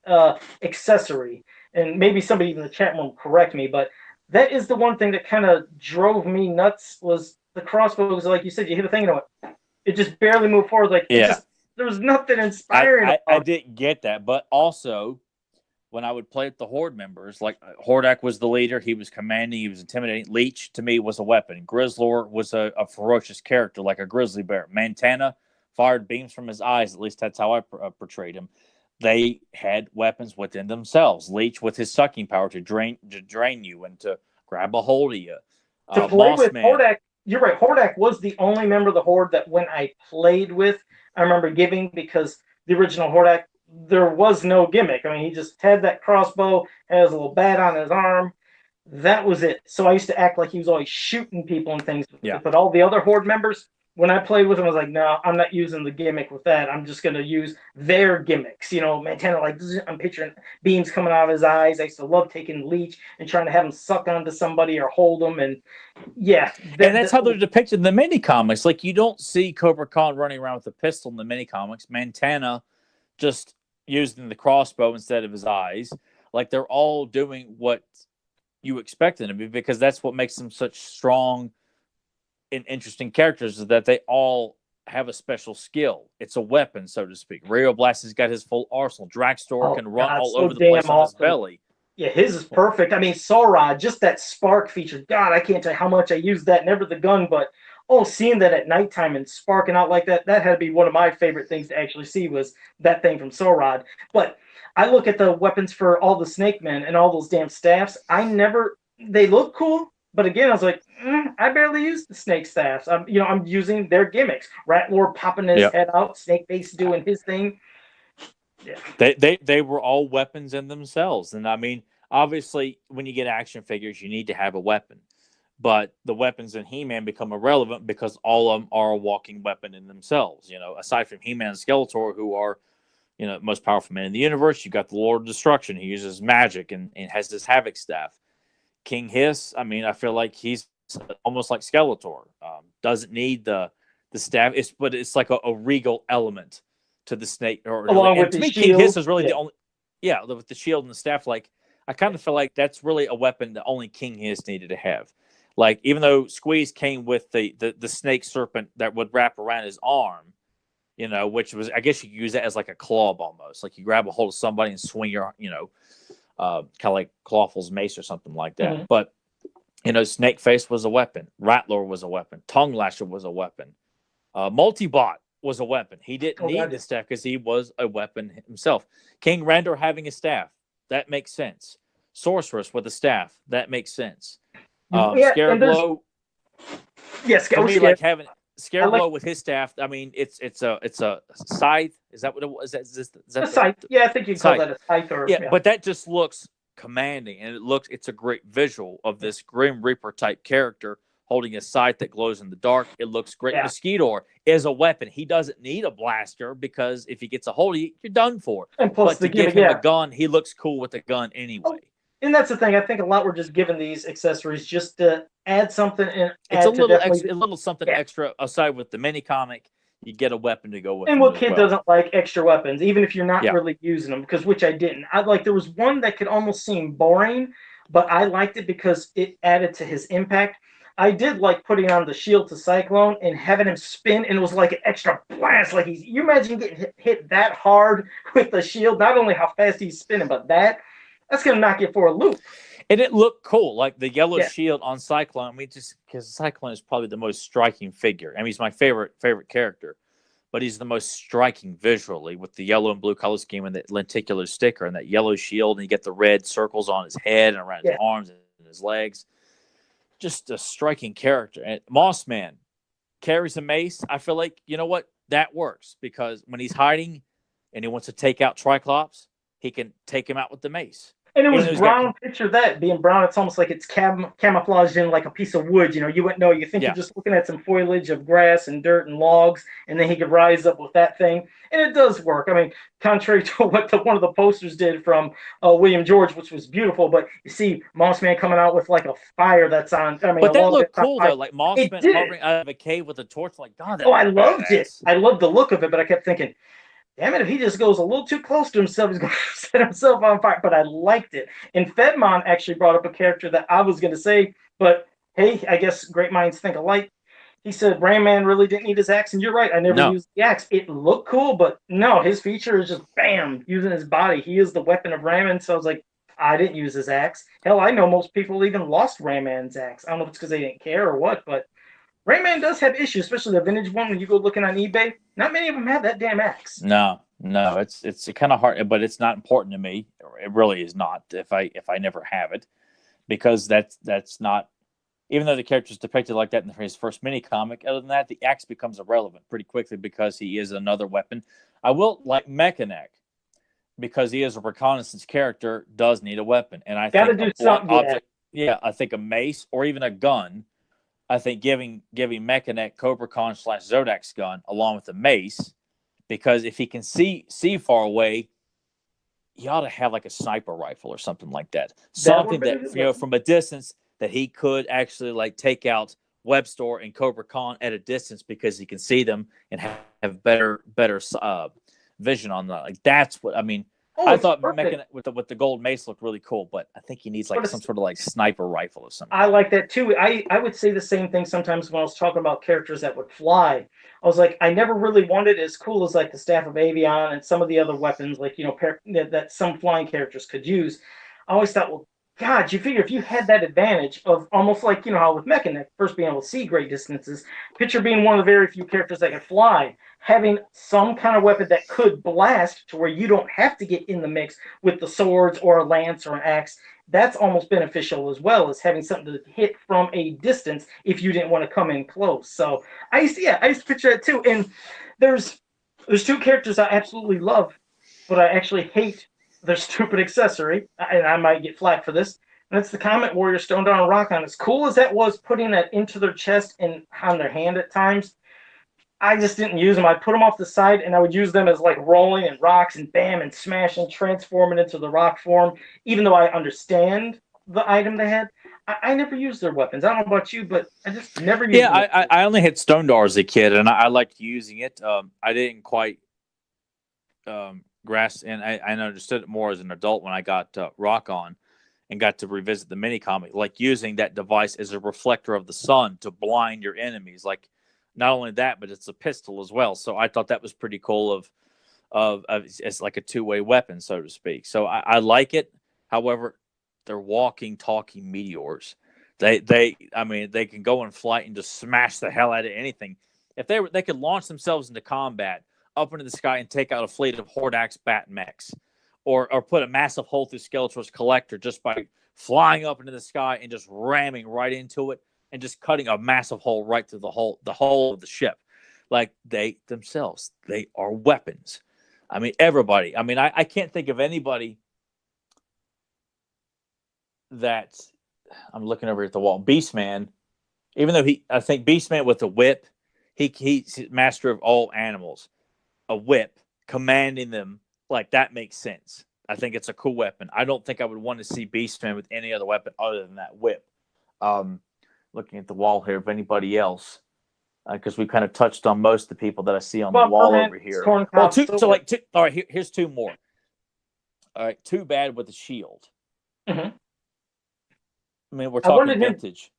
accessory, and maybe somebody in the chat room will correct me, but that is the one thing that kind of drove me nuts was the crossbow. Because like you said, you hit a thing and it just barely moved forward. Like there was nothing inspiring. I didn't get that, but also when I would play with the Horde members, like Hordak was the leader, he was commanding, he was intimidating. Leech to me was a weapon. Grizzlor was a ferocious character, like a grizzly bear. Montana fired beams from his eyes. At least that's how I portrayed him. They had weapons within themselves. Leech with his sucking power to drain you and to grab a hold of you. To play with Hordak, you're right. Hordak was the only member of the Horde that when I played with, I remember giving, because the original Hordak, there was no gimmick. I mean, he just had that crossbow, has a little bat on his arm. That was it. So I used to act like he was always shooting people and things. Yeah. But all the other Horde members, when I played with him, I was like, no, I'm not using the gimmick with that. I'm just going to use their gimmicks. Montana, like, I'm picturing beams coming out of his eyes. I used to love taking Leech and trying to have him suck onto somebody or hold them. And and that's how they're depicted in the mini comics. Like, you don't see Cobra Khan running around with a pistol in the mini comics. Montana just using the crossbow instead of his eyes. Like, they're all doing what you expect them to be, because that's what makes them such strong and interesting characters, is that they all have a special skill. It's a weapon, so to speak. Rayo Blast has got his full arsenal. Draxtor can run all over the place on his belly. Yeah, his is perfect. I mean, Sorod, just that spark feature. God, I can't tell you how much I used that. Never the gun, but seeing that at nighttime and sparking out like that, that had to be one of my favorite things to actually see, was that thing from Sorod. But I look at the weapons for all the Snake Men and all those damn staffs. They look cool. But again, I was like, I barely use the snake staffs. I'm using their gimmicks. Ratlord popping his head out, Snakeface doing his thing. Yeah. They were all weapons in themselves. And I mean, obviously, when you get action figures, you need to have a weapon. But the weapons in He-Man become irrelevant because all of them are a walking weapon in themselves. Aside from He-Man and Skeletor, who are, most powerful men in the universe, you've got the Lord of Destruction, who uses magic and has this Havoc staff. King Hiss, I mean, I feel like he's almost like Skeletor. Doesn't need the the staff. But it's like a regal element to the snake. Along with to the me, shield. King Hiss is really the only. Yeah, with the shield and the staff. Like I kind of feel like that's really a weapon that only King Hiss needed to have. Like even though Squeeze came with the snake serpent that would wrap around his arm, which was, I guess you could use that as like a club almost. Like you grab a hold of somebody and swing your, kind of like Clawful's mace or something like that. Mm-hmm. But, Snake Face was a weapon. Rattler was a weapon. Tongue Lasher was a weapon. Multibot was a weapon. He didn't need the staff because he was a weapon himself. King Randor having a staff, that makes sense. Sorceress with a staff, that makes sense. Scareglow. Yes, for me, like having Scareglow with his staff. I mean, it's a scythe. Is that what it was? Is that a scythe? Yeah, I think you call that a scythe. But that just looks commanding, and it's a great visual of this Grim Reaper type character holding a scythe that glows in the dark. It looks great. Yeah. Mosquito is a weapon. He doesn't need a blaster because if he gets a hold of you, you're done for. And plus, but to give him a gun, he looks cool with a gun anyway. And that's the thing. I think a lot we're just giving these accessories just to add something. It's a little something extra aside with the mini comic. You get a weapon to go with. And what kid doesn't like extra weapons, even if you're not really using them? Because which I didn't. There was one that could almost seem boring, but I liked it because it added to his impact. I did like putting on the shield to Cyclone and having him spin, and it was like an extra blast. Like you imagine getting hit that hard with the shield. Not only how fast he's spinning, but that's gonna knock you for a loop. And it looked cool, like the yellow shield on Cyclone. I mean, just because Cyclone is probably the most striking figure. I mean, he's my favorite character, but he's the most striking visually with the yellow and blue color scheme and that lenticular sticker and that yellow shield. And you get the red circles on his head and around his arms and his legs. Just a striking character. And Mossman carries a mace. I feel like, you know what? That works because when he's hiding and he wants to take out Triclops, he can take him out with the mace. And it was brown. Picture that being brown. It's almost like it's camouflaged in like a piece of wood. You wouldn't know. You think you're just looking at some foliage of grass and dirt and logs, and then he could rise up with that thing. And it does work. I mean, contrary to what one of the posters did from William George, which was beautiful. But you see Mossman coming out with like a fire that's on. I mean, but that looked cool though. Like Mossman hovering out of a cave with a torch. Like God. I loved it. I loved the look of it. But I kept thinking, damn it, if he just goes a little too close to himself, he's going to set himself on fire. But I liked it. And Fedmon actually brought up a character that I was going to say, but hey, I guess great minds think alike. He said Ram Man really didn't need his axe, and you're right. I never used the axe. It looked cool, but no, his feature is just bam, using his body. He is the weapon of Ram Man, so I was like, I didn't use his axe. Hell, I know most people even lost Ram Man's axe. I don't know if it's because they didn't care or what, but Rayman does have issues, especially the vintage one. When you go looking on eBay, not many of them have that damn axe. No, it's kind of hard, but it's not important to me. It really is not. If I never have it, because that's not. Even though the character is depicted like that in his first mini comic, other than that, the axe becomes irrelevant pretty quickly because he is another weapon. I will like Mechanic because he is a reconnaissance character. Does need a weapon, and I think I think a mace or even a gun. I think giving Mechanic Cobra Con / Zodak's gun along with the mace, because if he can see far away, he ought to have like a sniper rifle or something like that. Something that from a distance that he could actually like take out Webstore and Cobra Con at a distance because he can see them and have better vision on that. Like that's what I mean. I thought Mechanic with the gold mace looked really cool, but I think he needs like some sort of like sniper rifle or something. I like that too. I would say the same thing sometimes when I was talking about characters that would fly. I was like, I never really wanted as cool as like the Staff of Avion and some of the other weapons, like that some flying characters could use. I always thought, well, God, you figure if you had that advantage of almost like how with Mechanic first being able to see great distances, picture being one of the very few characters that can fly. Having some kind of weapon that could blast to where you don't have to get in the mix with the swords or a lance or an axe, that's almost beneficial as well as having something to hit from a distance if you didn't want to come in close. So I used to picture that too. And there's two characters I absolutely love, but I actually hate their stupid accessory, and I might get flack for this. And that's the Comet Warrior Stone Down Rockon. As cool as that was, putting that into their chest and on their hand at times, I just didn't use them. I'd put them off the side, and I would use them as like rolling and rocks and bam and smash and transform it into the rock form. Even though I understand the item they had, I never used their weapons. I don't know about you, but I just never used Yeah, them. I only hit Stone Dar as a kid, and I liked using it. I didn't quite grasp, and I understood it more as an adult when I got Rock On and got to revisit the mini comic, like using that device as a reflector of the sun to blind your enemies. Like, not only that, but it's a pistol as well. So I thought that was pretty cool. Of it's like a two-way weapon, so to speak. So I like it. However, they're walking, talking meteors. I mean, they can go in flight and just smash the hell out of anything. If they could launch themselves into combat up into the sky and take out a fleet of Hordax bat mechs, or put a massive hole through Skeletor's collector just by flying up into the sky and just ramming right into it and just cutting a massive hole right through the whole of the ship. Like, they themselves, they are weapons. I mean, everybody. I mean, I can't think of anybody that I'm looking over at the wall. Beastman, even though I think Beastman with a whip, he's master of all animals. A whip, commanding them, like, that makes sense. I think it's a cool weapon. I don't think I would want to see Beastman with any other weapon other than that whip. Looking at the wall here, if anybody else, because we kind of touched on most of the people that I see on the wall over here. Well, all right, here's two more. All right, Too Bad with the shield. Mm-hmm. I mean, we're talking vintage.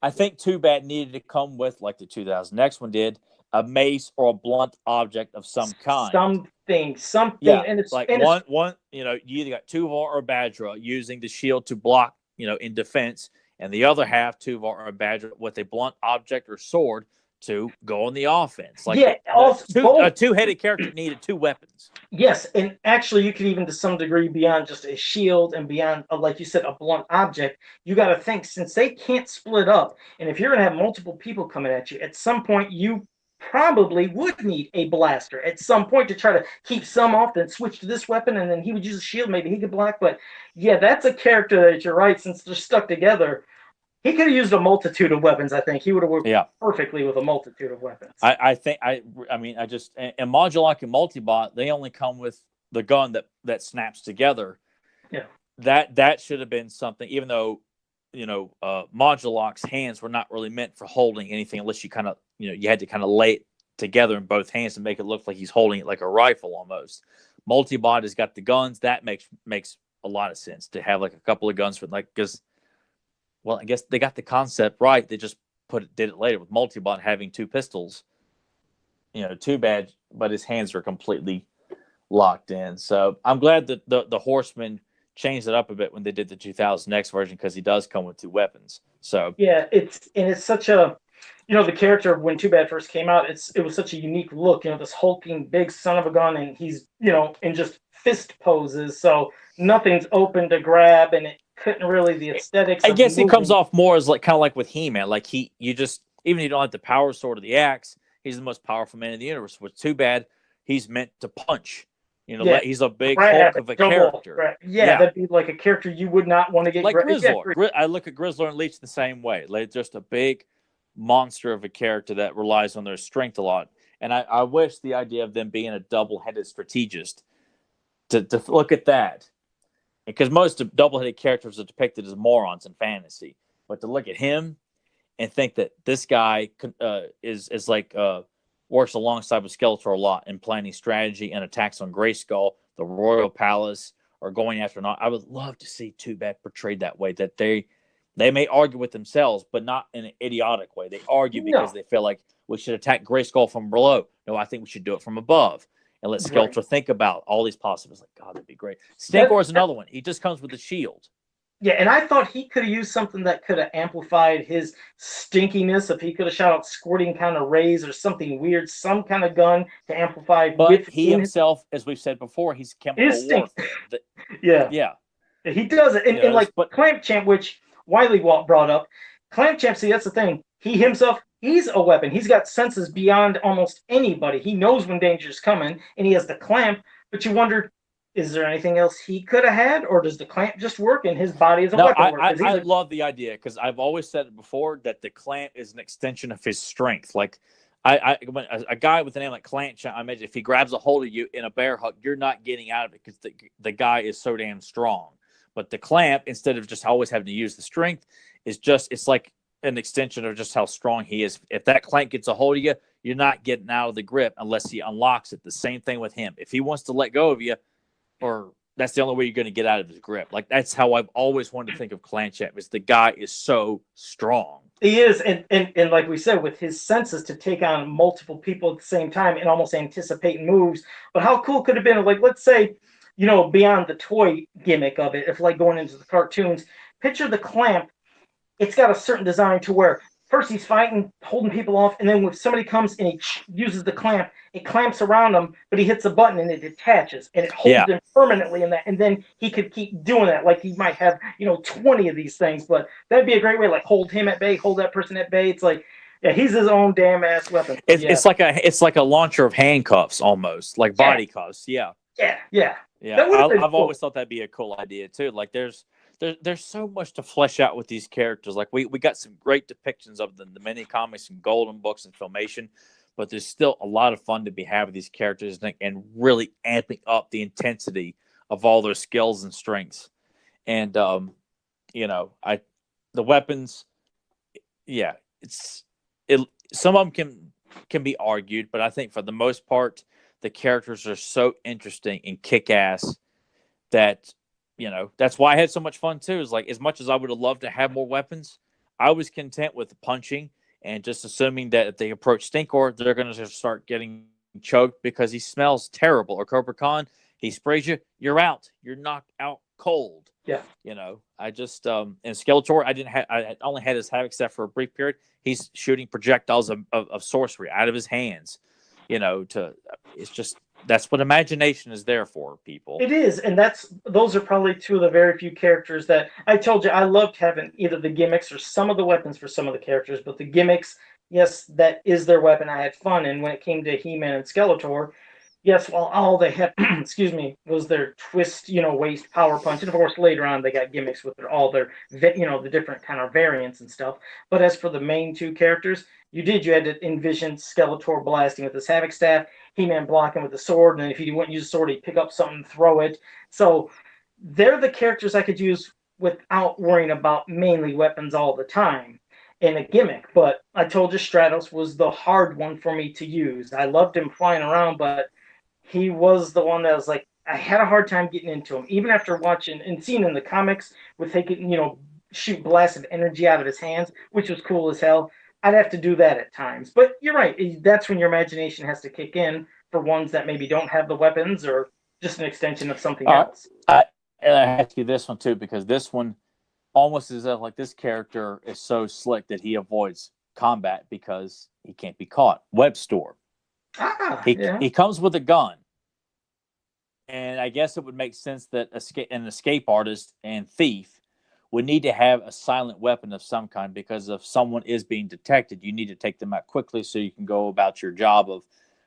I think Too Bad needed to come with, like the 2000X one did, a mace or a blunt object of some kind. Something. Yeah, and it's like and one. You either got Tuvar or Badra using the shield to block, in defense, and the other half Tuvar or Badra with a blunt object or sword to go on the offense. Like, a two-headed character needed two weapons. Yes, and actually, you could even, to some degree, beyond just a shield and beyond, like you said, a blunt object. You got to think, since they can't split up, and if you're going to have multiple people coming at you, at some point you probably would need a blaster at some point to try to keep some off, then switch to this weapon, and then he would use a shield. Maybe he could block. But yeah, that's a character that you're right. Since they're stuck together, he could have used a multitude of weapons. I think he would have worked perfectly with a multitude of weapons. I think and Modulok and Multibot, they only come with the gun that snaps together. Yeah, that should have been something. Even though Modulok's hands were not really meant for holding anything, unless you kind of you had to kind of lay it together in both hands to make it look like he's holding it like a rifle almost. Multibot has got the guns. That makes a lot of sense to have like a couple of guns for, like, because. Well, I guess they got the concept right. They just did it later with Multibot having two pistols. Too bad, but his hands are completely locked in. So I'm glad that the Horseman changed it up a bit when they did the 2000X version, because he does come with two weapons. So yeah, it's such a, the character when Too Bad first came out, it was such a unique look. This hulking big son of a gun, and he's in just fist poses, so nothing's open to grab, and it couldn't really the aesthetics. I guess he comes off more as kind of like with He-Man, like even if you don't have the power sword or the axe, he's the most powerful man in the universe. Which, Too Bad, he's meant to punch. He's a big hulk of a character. Yeah, that'd be like a character you would not want to get. Like Grizzlor. I look at Grizzlor and Leech the same way. Like, just a big monster of a character that relies on their strength a lot. And I wish the idea of them being a double-headed strategist to look at that. Because most of double-headed characters are depicted as morons in fantasy, but to look at him and think that this guy is like works alongside with Skeletor a lot in planning strategy and attacks on Grayskull, the Royal Palace, or going after. I would love to see Too Bad portrayed that way. That they may argue with themselves, but not in an idiotic way. They argue because they feel like we should attack Grayskull from below. No, I think we should do it from above. And let Skeletor think about all these possibilities. Like, God, that'd be great. Stinkor is another one. He just comes with a shield. Yeah, and I thought he could have used something that could have amplified his stinkiness. If he could have shot out squirting kind of rays or something weird, some kind of gun to amplify. But he himself, as we've said before, he's chemical warfare. Yeah. He does it. And like Clamp Champ, which Wiley brought up, Clamp Champ, see, that's the thing. He himself, he's a weapon. He's got senses beyond almost anybody. He knows when danger's coming, and he has the clamp. But you wonder, is there anything else he could have had, or does the clamp just work in his body as a weapon? I love the idea, because I've always said it before that the clamp is an extension of his strength. Like, when a guy with a name like Clamp Champ, I imagine if he grabs a hold of you in a bear hug, you're not getting out of it because the guy is so damn strong. But the clamp, instead of just always having to use the strength, it's like an extension of just how strong he is. If that clank gets a hold of you, you're not getting out of the grip unless he unlocks it. The same thing with him. If he wants to let go of you, or that's the only way you're going to get out of his grip. Like, that's how I've always wanted to think of Clanchette, is the guy is so strong. He is, and like we said, with his senses to take on multiple people at the same time and almost anticipate moves. But how cool could it have been? Like, let's say, beyond the toy gimmick of it, if like going into the cartoons, picture the clamp. It's got a certain design to where first he's fighting, holding people off, and then when somebody comes and he uses the clamp, it clamps around him, but he hits a button and it detaches and it holds him permanently in that. And then he could keep doing that. Like he might have, 20 of these things, but that'd be a great way. Like hold him at bay, hold that person at bay. It's like, yeah, he's his own damn ass weapon. It's like a launcher of handcuffs almost, like body cuffs. Yeah. I've always thought that'd be a cool idea too. Like there's so much to flesh out with these characters. Like we got some great depictions of the mini comics and golden books and filmation, but there's still a lot of fun to be had with these characters and really amping up the intensity of all their skills and strengths. And the weapons, some of them can be argued, but I think for the most part, the characters are so interesting and kick-ass that that's why I had so much fun too. Is like, as much as I would have loved to have more weapons, I was content with punching and just assuming that if they approach Stinkor, they're going to start getting choked because he smells terrible. Or Cobra Khan, he sprays you, you're out. You're knocked out cold. Yeah. I just and Skeletor, I only had his Havoc except for a brief period. He's shooting projectiles of sorcery out of his hands. It's just, that's what imagination is there for, people. It is, and those are probably two of the very few characters that I told you I loved having either the gimmicks or some of the weapons for some of the characters, but the gimmicks, yes, that is their weapon. I had fun, and when it came to He-Man and Skeletor, yes, well, all they had, was their twist, waist power punch, and of course later on they got gimmicks with the different kind of variants and stuff. But as for the main two characters, you had to envision Skeletor blasting with his Havoc staff, He-Man blocking with the sword, and if he wouldn't use a sword, he'd pick up something and throw it. So they're the characters I could use without worrying about mainly weapons all the time in a gimmick. But I told you Stratos was the hard one for me to use. I loved him flying around, but he was the one that was like, I had a hard time getting into him. Even after watching and seeing in the comics with taking, shoot blasts of energy out of his hands, which was cool as hell. I'd have to do that at times. But you're right. That's when your imagination has to kick in for ones that maybe don't have the weapons or just an extension of something else. And I ask you this one too, because this one almost is like this character is so slick that he avoids combat because he can't be caught. Webstore. He comes with a gun. And I guess it would make sense that an escape artist and thief would need to have a silent weapon of some kind, because if someone is being detected, you need to take them out quickly so you can go about your job of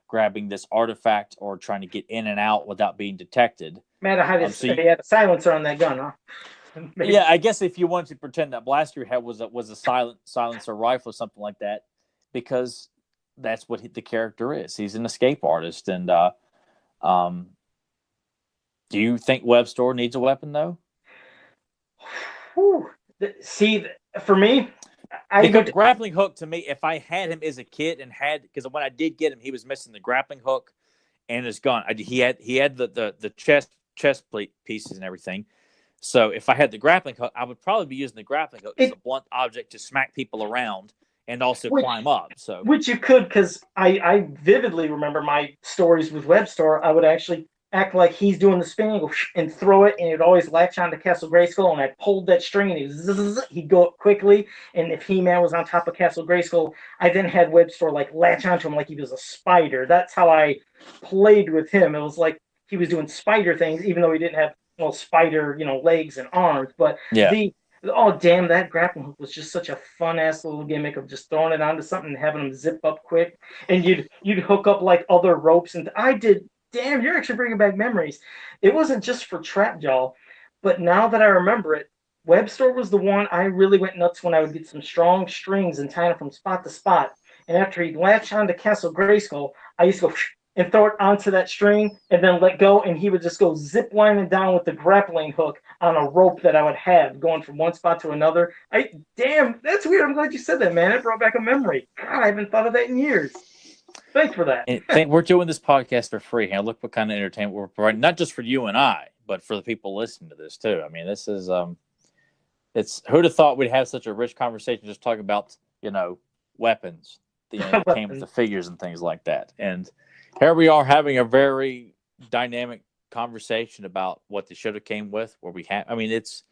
grabbing this artifact or trying to get in and out without being detected. Matter how they had a silencer on that gun, huh? Yeah, I guess if you wanted to pretend that blaster you had was a silencer rifle or something like that, because that's what the character is. He's an escape artist. And do you think Webstore needs a weapon though? See, for me, because grappling hook, to me, if I had him as a kid because when I did get him, he was missing the grappling hook and his gun. He had the chest plate pieces and everything. So if I had the grappling hook, I would probably be using the grappling hook as a blunt object to smack people around and also climb up. So which you could, because I vividly remember my stories with Webstore. I would actually act like he's doing the spinning and throw it, and it would always latch on to Castle Grayskull, and I pulled that string and he'd go up quickly, and if He-Man was on top of Castle Grayskull, I then had Webstore like latch onto him like he was a spider. That's how I played with him. It was like he was doing spider things, even though he didn't have spider legs and arms. But that grappling hook was just such a fun ass little gimmick of just throwing it onto something and having them zip up quick, and you'd hook up like other ropes, and I did. Damn, you're actually bringing back memories. It wasn't just for Trapjaw, but now that I remember it, Webstore was the one I really went nuts when I would get some strong strings and tie them from spot to spot. And after he'd latch onto Castle Grayskull, I used to go and throw it onto that string and then let go, and he would just go zip lining down with the grappling hook on a rope that I would have going from one spot to another. Damn, that's weird. I'm glad you said that, man. It brought back a memory. God, I haven't thought of that in years. Thanks for that. And we're doing this podcast for free. And look what kind of entertainment we're providing, not just for you and I, but for the people listening to this too. I mean, this is it's who'd have thought we'd have such a rich conversation just talking about weapons, that came with the figures and things like that. And here we are having a very dynamic conversation about what they should have came with. Where we have, I mean, it's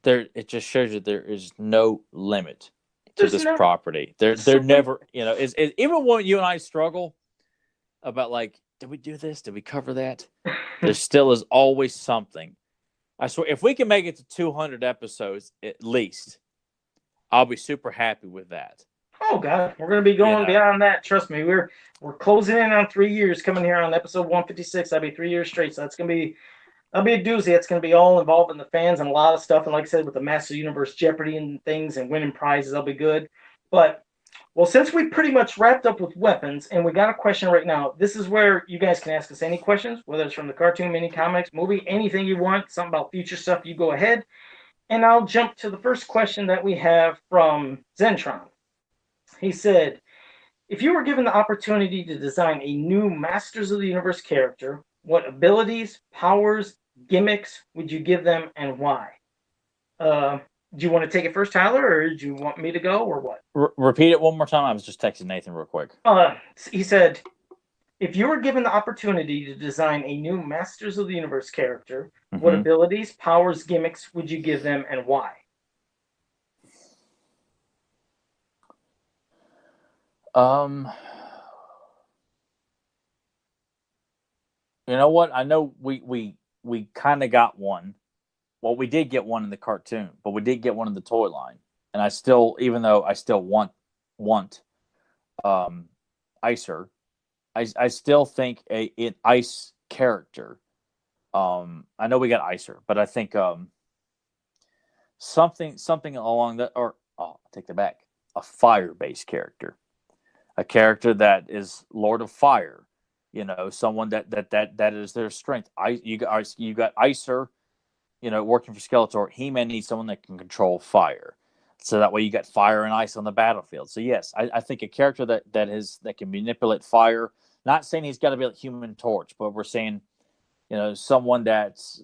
there. It just shows you there is no limit to this property. They're never, even when you and I struggle about like, did we do this? Did we cover that? There still is always something. I swear, if we can make it to 200 episodes at least, I'll be super happy with that. Oh God, we're gonna be going beyond that. Trust me, we're closing in on 3 years. Coming here on episode 156, that'll be 3 years straight. So that'll be a doozy. It's gonna be all involving the fans and a lot of stuff. And like I said, with the Master Universe Jeopardy and things and winning prizes, that'll be good. But well, since we pretty much wrapped up with weapons, and we got a question right now, this is where you guys can ask us any questions, whether it's from the cartoon, mini comics, movie, anything you want, something about future stuff, you go ahead. And I'll jump to the first question that we have from Zentron. He said, if you were given the opportunity to design a new Masters of the Universe character, what abilities, powers, gimmicks would you give them and why? Do you want to take it first, Tyler, or do you want me to go, or what? Repeat it one more time. I was just texting Nathan real quick. He said, if you were given the opportunity to design a new Masters of the Universe character, what abilities, powers, gimmicks would you give them and why? You know what? I know we kind of got one. Well, we did get one in the cartoon, but we did get one in the toy line. And I still, even though I still want Icer, I still think an ice character. I know we got Icer, but I think something along that, or I'll take that back, a fire-based character, a character that is Lord of Fire. Someone that is their strength. You got Icer. Working for Skeletor, He-Man needs someone that can control fire. So that way you got fire and ice on the battlefield. So yes, I think a character that can manipulate fire, not saying he's got to be like Human Torch, but we're saying, someone that's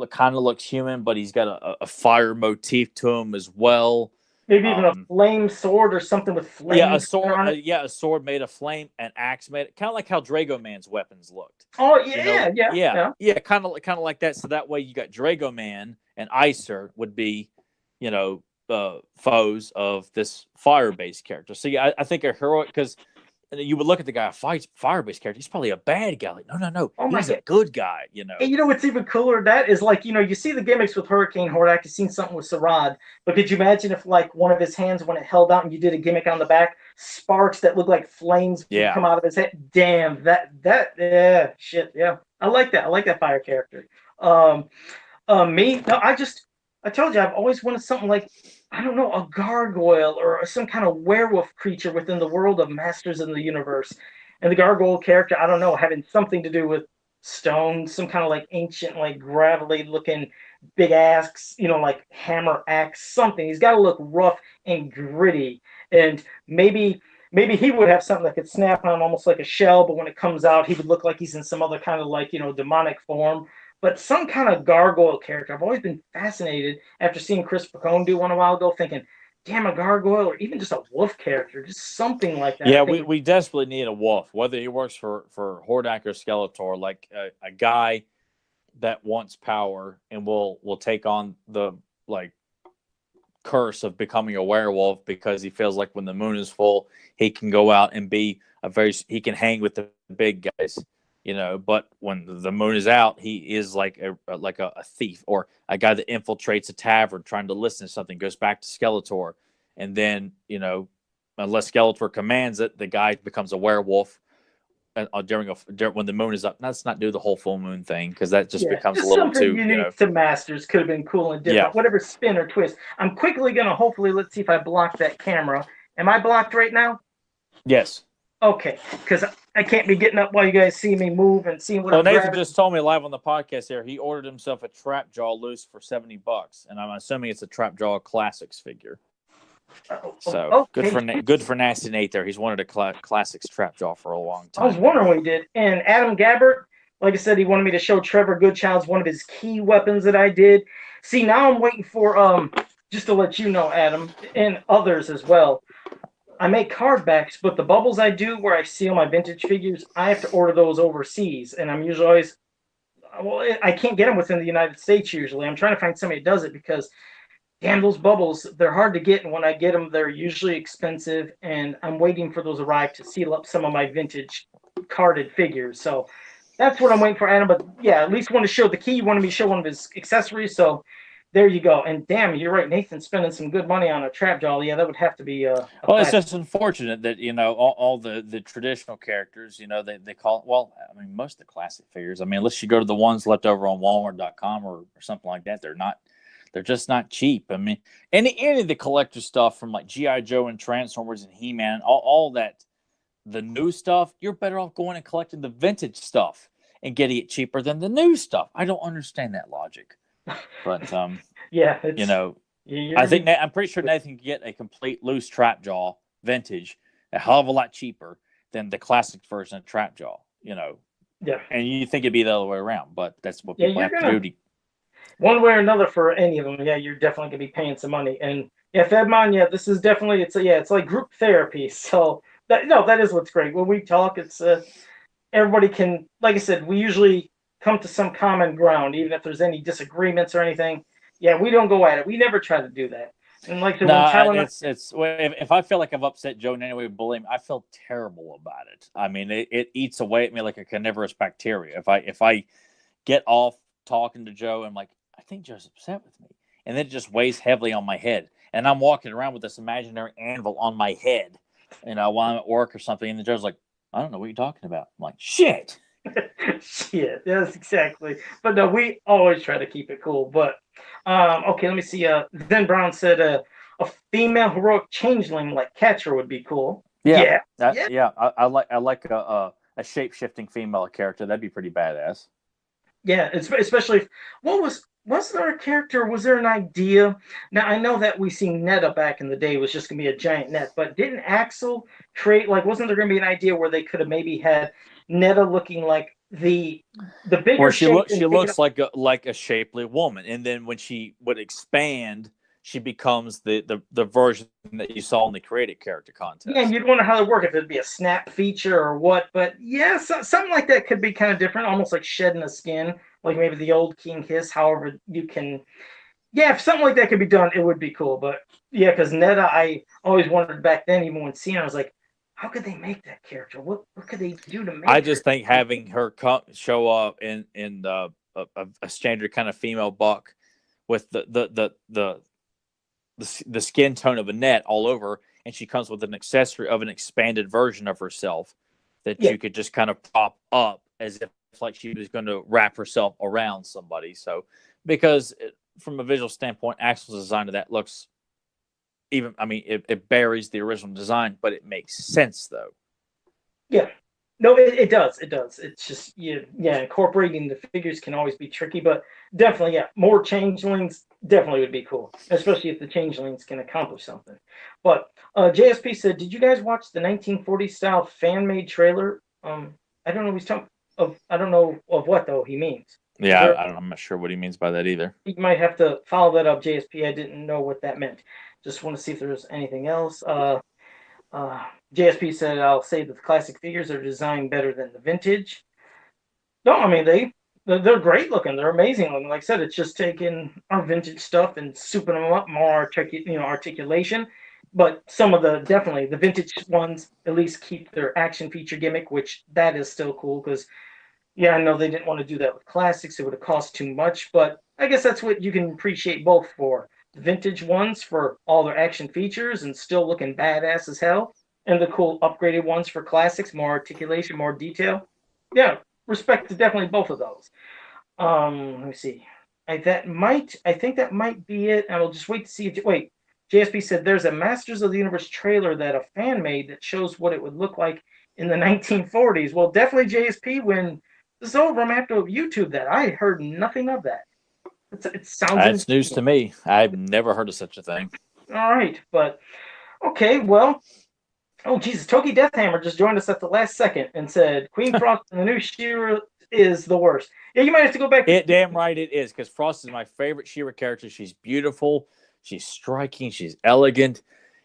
kind of looks human, but he's got a fire motif to him as well. Maybe even a flame sword or something with flames. Yeah, a sword. A sword made of flame, an axe made, kind of like how Drago Man's weapons looked. Oh yeah. Kind of like that. So that way you got Drago Man and Icer would be, foes of this fire-based character. So yeah, I think a heroic, because you would look at the guy who fights fire-based character. He's probably a bad guy. Like, no. He's a good guy, And what's even cooler that is, like, you see the gimmicks with Hurricane Hordak. You've seen something with Sarad. But could you imagine if, like, one of his hands, when it held out and you did a gimmick on the back, sparks that look like flames come out of his head? Damn, shit, yeah. I like that. I like that fire character. I told you, I've always wanted something like, I don't know, a gargoyle or some kind of werewolf creature within the world of Masters in the Universe. And the gargoyle character, I don't know, having something to do with stone, some kind of like ancient, like gravelly looking big axe, like hammer axe, something. He's got to look rough and gritty. And maybe he would have something that could snap on almost like a shell, but when it comes out, he would look like he's in some other kind of like, demonic form. But some kind of gargoyle character. I've always been fascinated after seeing Chris Picone do one a while ago, thinking, damn, a gargoyle or even just a wolf character, just something like that. Yeah, we desperately need a wolf, whether he works for Hordak or Skeletor, like a guy that wants power and will take on the curse of becoming a werewolf because he feels like when the moon is full, he can go out and be he can hang with the big guys. But when the moon is out, he is like a thief or a guy that infiltrates a tavern trying to listen to something, goes back to Skeletor. And then, unless Skeletor commands it, the guy becomes a werewolf when the moon is up. Let's not do the whole full moon thing because that just becomes a little too unique to Masters. Could have been cool and different. Yeah. Whatever spin or twist. I'm quickly going to let's see if I block that camera. Am I blocked right now? Yes. Okay, because I can't be getting up while you guys see me move and seeing what Well, I'm Nathan grabbing. just told me live on the podcast here he ordered himself a trap jaw loose for $70, and I'm assuming it's a trap jaw classics figure. So Okay. good for Nasty Nate there. He's wanted a classics trap jaw for a long I was time. wondering what he did. And Adam Gabbert, like I said, he wanted me to show Trevor Goodchild's one of his key weapons that I did. See, now I'm waiting for just to let you know, Adam, and others as well. I make card backs, but the bubbles I do where I seal my vintage figures, I have to order those overseas, and I'm usually always I can't get them within the United States usually. I'm trying to find somebody that does it because damn, those bubbles, they're hard to get, and when I get them, they're usually expensive, and I'm waiting for those to arrive to seal up some of my vintage carded figures. So that's what I'm waiting for, Adam. But yeah, at least want to show the key. You wanted me to show one of his accessories, so there you go. And damn, you're right, Nathan's spending some good money on a trap jaw. Yeah, that would have to be well, it's just unfortunate that all the traditional characters, they call it, well, I mean, most of the classic figures, I mean, unless you go to the ones left over on Walmart.com or something like that, they're just not cheap. I mean, any of the collector stuff from like G.I. Joe and Transformers and He-Man, all that, the new stuff, you're better off going and collecting the vintage stuff and getting it cheaper than the new stuff. I don't understand that logic. But yeah, I'm pretty sure Nathan can get a complete loose trap jaw vintage a hell of a lot cheaper than the classic version of trap jaw. Yeah, and you think it'd be the other way around, but that's what people have to do. One way or another for any of them, yeah, you're definitely gonna be paying some money. And yeah, Fedmon, yeah, this is definitely it's like group therapy. So that is what's great. When we talk, it's everybody can, like I said, we usually come to some common ground, even if there's any disagreements or anything. Yeah, we don't go at it. We never try to do that. And like the if I feel like I've upset Joe in any way, bullying, I feel terrible about it. I mean, it eats away at me like a carnivorous bacteria. If I get off talking to Joe, I'm like, I think Joe's upset with me, and then it just weighs heavily on my head, and I'm walking around with this imaginary anvil on my head, while I'm at work or something, and then Joe's like, I don't know what you're talking about. I'm like, shit. Shit, yes, exactly. But no, we always try to keep it cool. But okay, let me see. Then Brown said a female heroic changeling like Catcher would be cool. Yeah. I like a shape shifting female character. That'd be pretty badass. Yeah, especially was there a character? Was there an idea? Now I know that we seen Netta back in the day was just gonna be a giant net, but didn't Axel create wasn't there gonna be an idea where they could have maybe had Netta looking like the bigger? Or she looks like a shapely woman, and then when she would expand, she becomes the version that you saw in the created character contest. Yeah, and you'd wonder how it would work if it'd be a snap feature or what. But yeah, something like that could be kind of different, almost like shedding a skin, like maybe the old King Hiss. However, you can. Yeah, if something like that could be done, it would be cool. But yeah, because Netta, I always wondered back then, even when seeing her, I was like, how could they make that character? What could they do to make? I just think having her show up in a standard kind of female buck with the skin tone of a net all over, and she comes with an accessory of an expanded version of herself that you could just kind of pop up as if like she was going to wrap herself around somebody. So because from a visual standpoint, Axel's design of that looks it buries the original design, but it makes sense though. Yeah. No, it does. It does. It's just incorporating the figures can always be tricky, but definitely, more changelings definitely would be cool, especially if the changelings can accomplish something. But JSP said, did you guys watch the 1940s style fan made trailer? I don't know. He's talking of. I don't know of what though he means. Yeah, I'm not sure what he means by that either. You might have to follow that up, JSP. I didn't know what that meant. Just want to see if there's anything else. JSP said, I'll say that the classic figures are designed better than the vintage. No, I mean, they're great looking. They're amazing looking. Like I said, it's just taking our vintage stuff and souping them up, more articulation. But some of the vintage ones at least keep their action feature gimmick, which that is still cool because, I know they didn't want to do that with classics. It would have cost too much. But I guess that's what you can appreciate both for. The vintage ones for all their action features and still looking badass as hell. And the cool upgraded ones for classics, more articulation, more detail. Yeah, respect to definitely both of those. Let me see. I think that might be it. And we'll just wait to see. Wait, JSP said there's a Masters of the Universe trailer that a fan made that shows what it would look like in the 1940s. Well, definitely JSP. When this is over, I'm gonna have to YouTube that. I heard nothing of that. It sounds That's news insane. to me. I've never heard of such a thing. All right, but okay, well. Oh, Jesus. Toki Deathhammer just joined us at the last second and said Queen Frost and the new She-Ra is the worst. Yeah, you might have to go back. Damn right it is, because Frost is my favorite She-Ra character. She's beautiful. She's striking. She's elegant.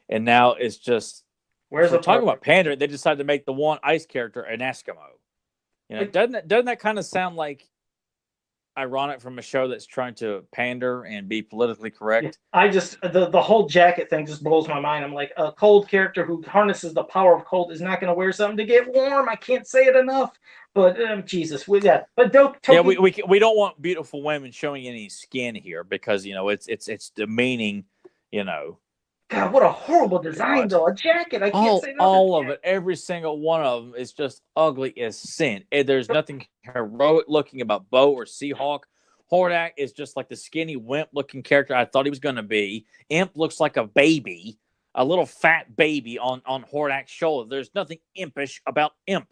And now it's just, Where's we're the talking about pandering. They decided to make the one ice character an Eskimo. You know, doesn't that kind of sound like ironic from a show that's trying to pander and be politically correct? Yeah, I just the whole jacket thing just blows my mind. I'm like, a cold character who harnesses the power of cold is not going to wear something to get warm. I can't say it enough. But Jesus, But Toki, we don't want beautiful women showing any skin here, because it's demeaning. God, what a horrible design, though. A jacket. I can't say nothing. All of it, every single one of them is just ugly as sin. There's nothing heroic looking about Bo or Seahawk. Hordak is just like the skinny wimp looking character I thought he was going to be. Imp looks like a baby, a little fat baby on Hordak's shoulder. There's nothing impish about Imp.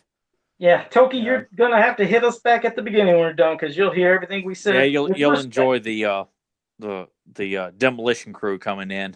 Yeah, Toki, you're going to have to hit us back at the beginning when we're done, because you'll hear everything we said. Yeah, you'll enjoy the demolition crew coming in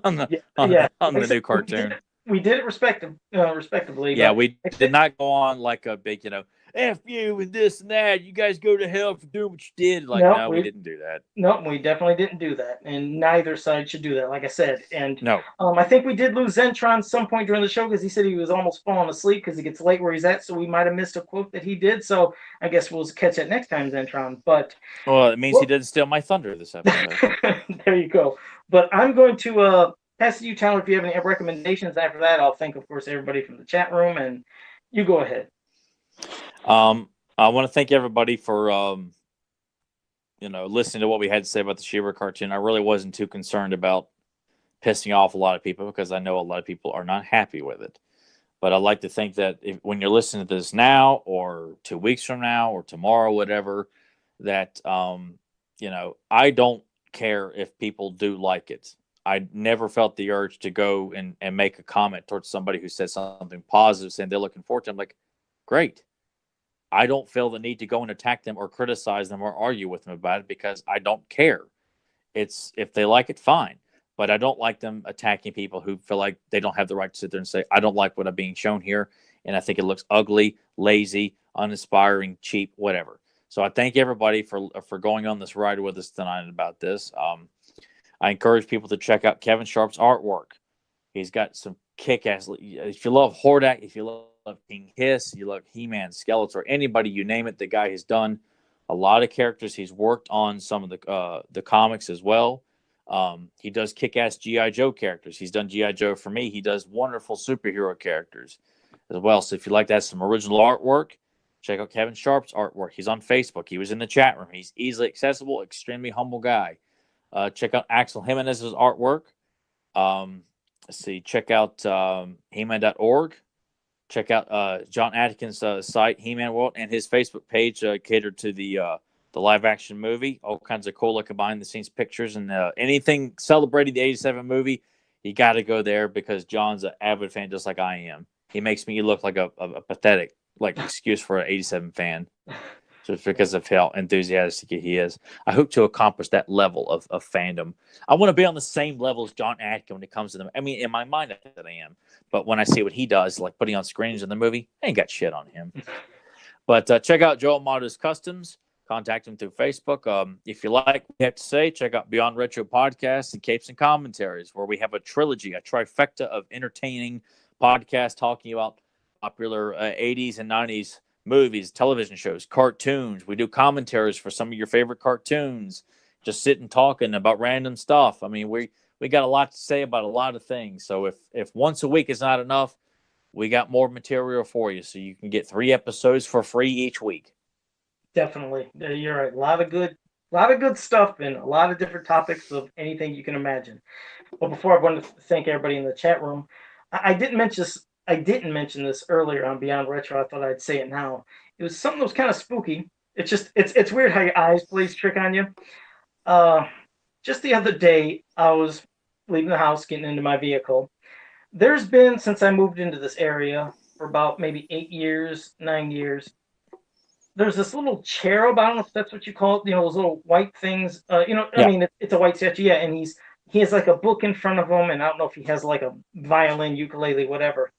on the new cartoon. We did it respectably. Yeah, we did not go on like a big, F you and this and that. You guys go to hell for doing what you did. Like, no, we didn't do that. No, we definitely didn't do that. And neither side should do that, like I said. And no. I think we did lose Zentron some point during the show, because he said he was almost falling asleep because he gets late where he's at. So we might have missed a quote that he did. So I guess we'll catch it next time, Zentron. But well, it means he didn't steal my thunder this episode. There you go. But I'm going to pass it to you, Tyler, if you have any recommendations. After that, I'll thank, of course, everybody from the chat room. And you go ahead. I want to thank everybody for listening to what we had to say about the She-Ra cartoon. I really wasn't too concerned about pissing off a lot of people, because I know a lot of people are not happy with it. But I like to think that when you're listening to this now, or 2 weeks from now, or tomorrow, whatever, that I don't care if people do like it. I never felt the urge to go and make a comment towards somebody who said something positive, saying they're looking forward to it. I'm like, great. I don't feel the need to go and attack them or criticize them or argue with them about it, because I don't care. It's, if they like it, fine. But I don't like them attacking people who feel like they don't have the right to sit there and say, I don't like what I'm being shown here, and I think it looks ugly, lazy, uninspiring, cheap, whatever. So I thank everybody for going on this ride with us tonight about this. I encourage people to check out Kevin Sharp's artwork. He's got some kick-ass. If you love Hordak, if you love King Hiss, you love He-Man, Skeletor, anybody, you name it, the guy has done a lot of characters. He's worked on some of the comics as well. He does kick-ass G.I. Joe characters. He's done G.I. Joe for me. He does wonderful superhero characters as well. So if you like to have some original artwork, check out Kevin Sharp's artwork. He's on Facebook. He was in the chat room. He's easily accessible, extremely humble guy. Check out Axel Jimenez's artwork. Let's see. Check out He-Man.org. Check out John Atkins' site, He-Man World, and his Facebook page catered to the live action movie. All kinds of cool behind the scenes pictures, and anything celebrating the 87 movie, you got to go there, because John's an avid fan just like I am. He makes me look like a pathetic excuse for an 87 fan, just because of how enthusiastic he is. I hope to accomplish that level of fandom. I want to be on the same level as John Atkins when it comes to them. I mean, in my mind, I think that I am. But when I see what he does, like putting on screens in the movie, I ain't got shit on him. But check out Joe Amato's Customs. Contact him through Facebook. If you like what we have to say, check out Beyond Retro Podcasts and Capes and Commentaries, where we have a trilogy, a trifecta of entertaining podcasts talking about popular 80s and 90s movies, television shows, cartoons. We do commentaries for some of your favorite cartoons. Just sitting talking about random stuff. I mean, we got a lot to say about a lot of things. So if once a week is not enough, we got more material for you, so you can get 3 episodes for free each week. Definitely, you're right. A lot of good stuff, and a lot of different topics of anything you can imagine. Well, before I want to thank everybody in the chat room, I didn't mention this earlier on Beyond Retro. I thought I'd say it now. It was something that was kind of spooky. It's weird how your eyes plays trick on you. Just the other day, I was leaving the house, getting into my vehicle. There's been, since I moved into this area for about maybe 8 years, 9 years, there's this little cherub. I don't know if that's what you call it. Those little white things. I Yeah. mean, it's a white statue. Yeah, and he has like a book in front of him, and I don't know if he has like a violin, ukulele, whatever.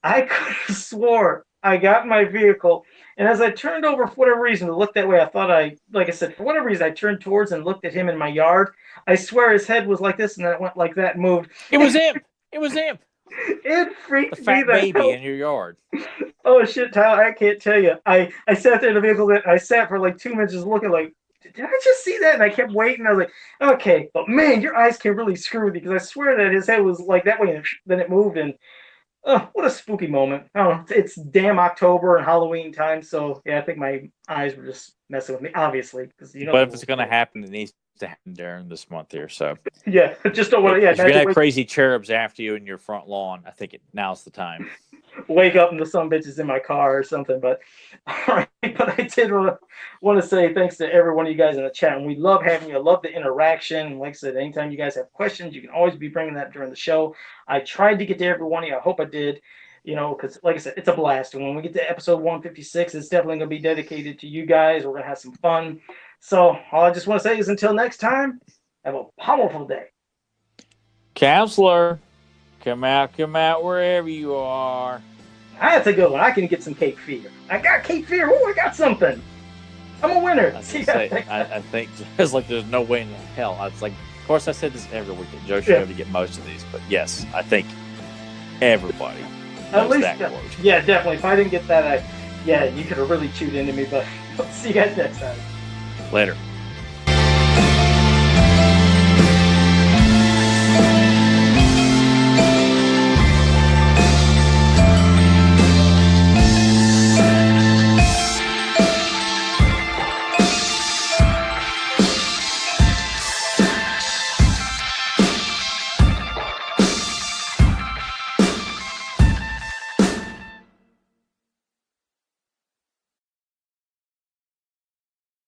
I could have swore I got in my vehicle, and as I turned over for whatever reason to look that way, I thought like I said, for whatever reason, I turned towards and looked at him in my yard. I swear his head was like this, and then it went like that, and moved. It was him. It was him. It freaked The fat me baby in your yard. Oh shit, Tyler! I can't tell you. I sat there in the vehicle. I sat for like 2 minutes, just looking like, did I just see that? And I kept waiting. I was like, okay, but man, your eyes can really screw with you because I swear that his head was like that way, and then it moved. And what a spooky moment! Oh, it's damn October and Halloween time, so yeah, I think my eyes were just messing with me, obviously, because But if it's going to happen, it needs to happen during this month here. So yeah, just don't want to. Yeah, if you're going to have crazy cherubs after you in your front lawn, I think now's the time. Wake up and the sun bitches in my car or something. But all right, but I did want to say thanks to every one of you guys in the chat, and we love having you. I love the interaction. Like I said, anytime you guys have questions, you can always be bringing that during the show. I tried to get to every one of you. I hope I did. Because like I said, it's a blast. And when we get to episode 156, it's definitely going to be dedicated to you guys. We're going to have some fun. So all I just want to say is until next time, have a powerful day. Counselor, come out wherever you are. That's a good one. I can get some Cape Fear. I got Cape Fear. Oh, I got something. I'm a winner. I think it's like there's no way in hell. It's like, of course, I said this every week. Joe should be able to get most of these, but yes, I think everybody knows at least that quote. Yeah, definitely. If I didn't get that, you could have really chewed into me. But see you guys next time. Later.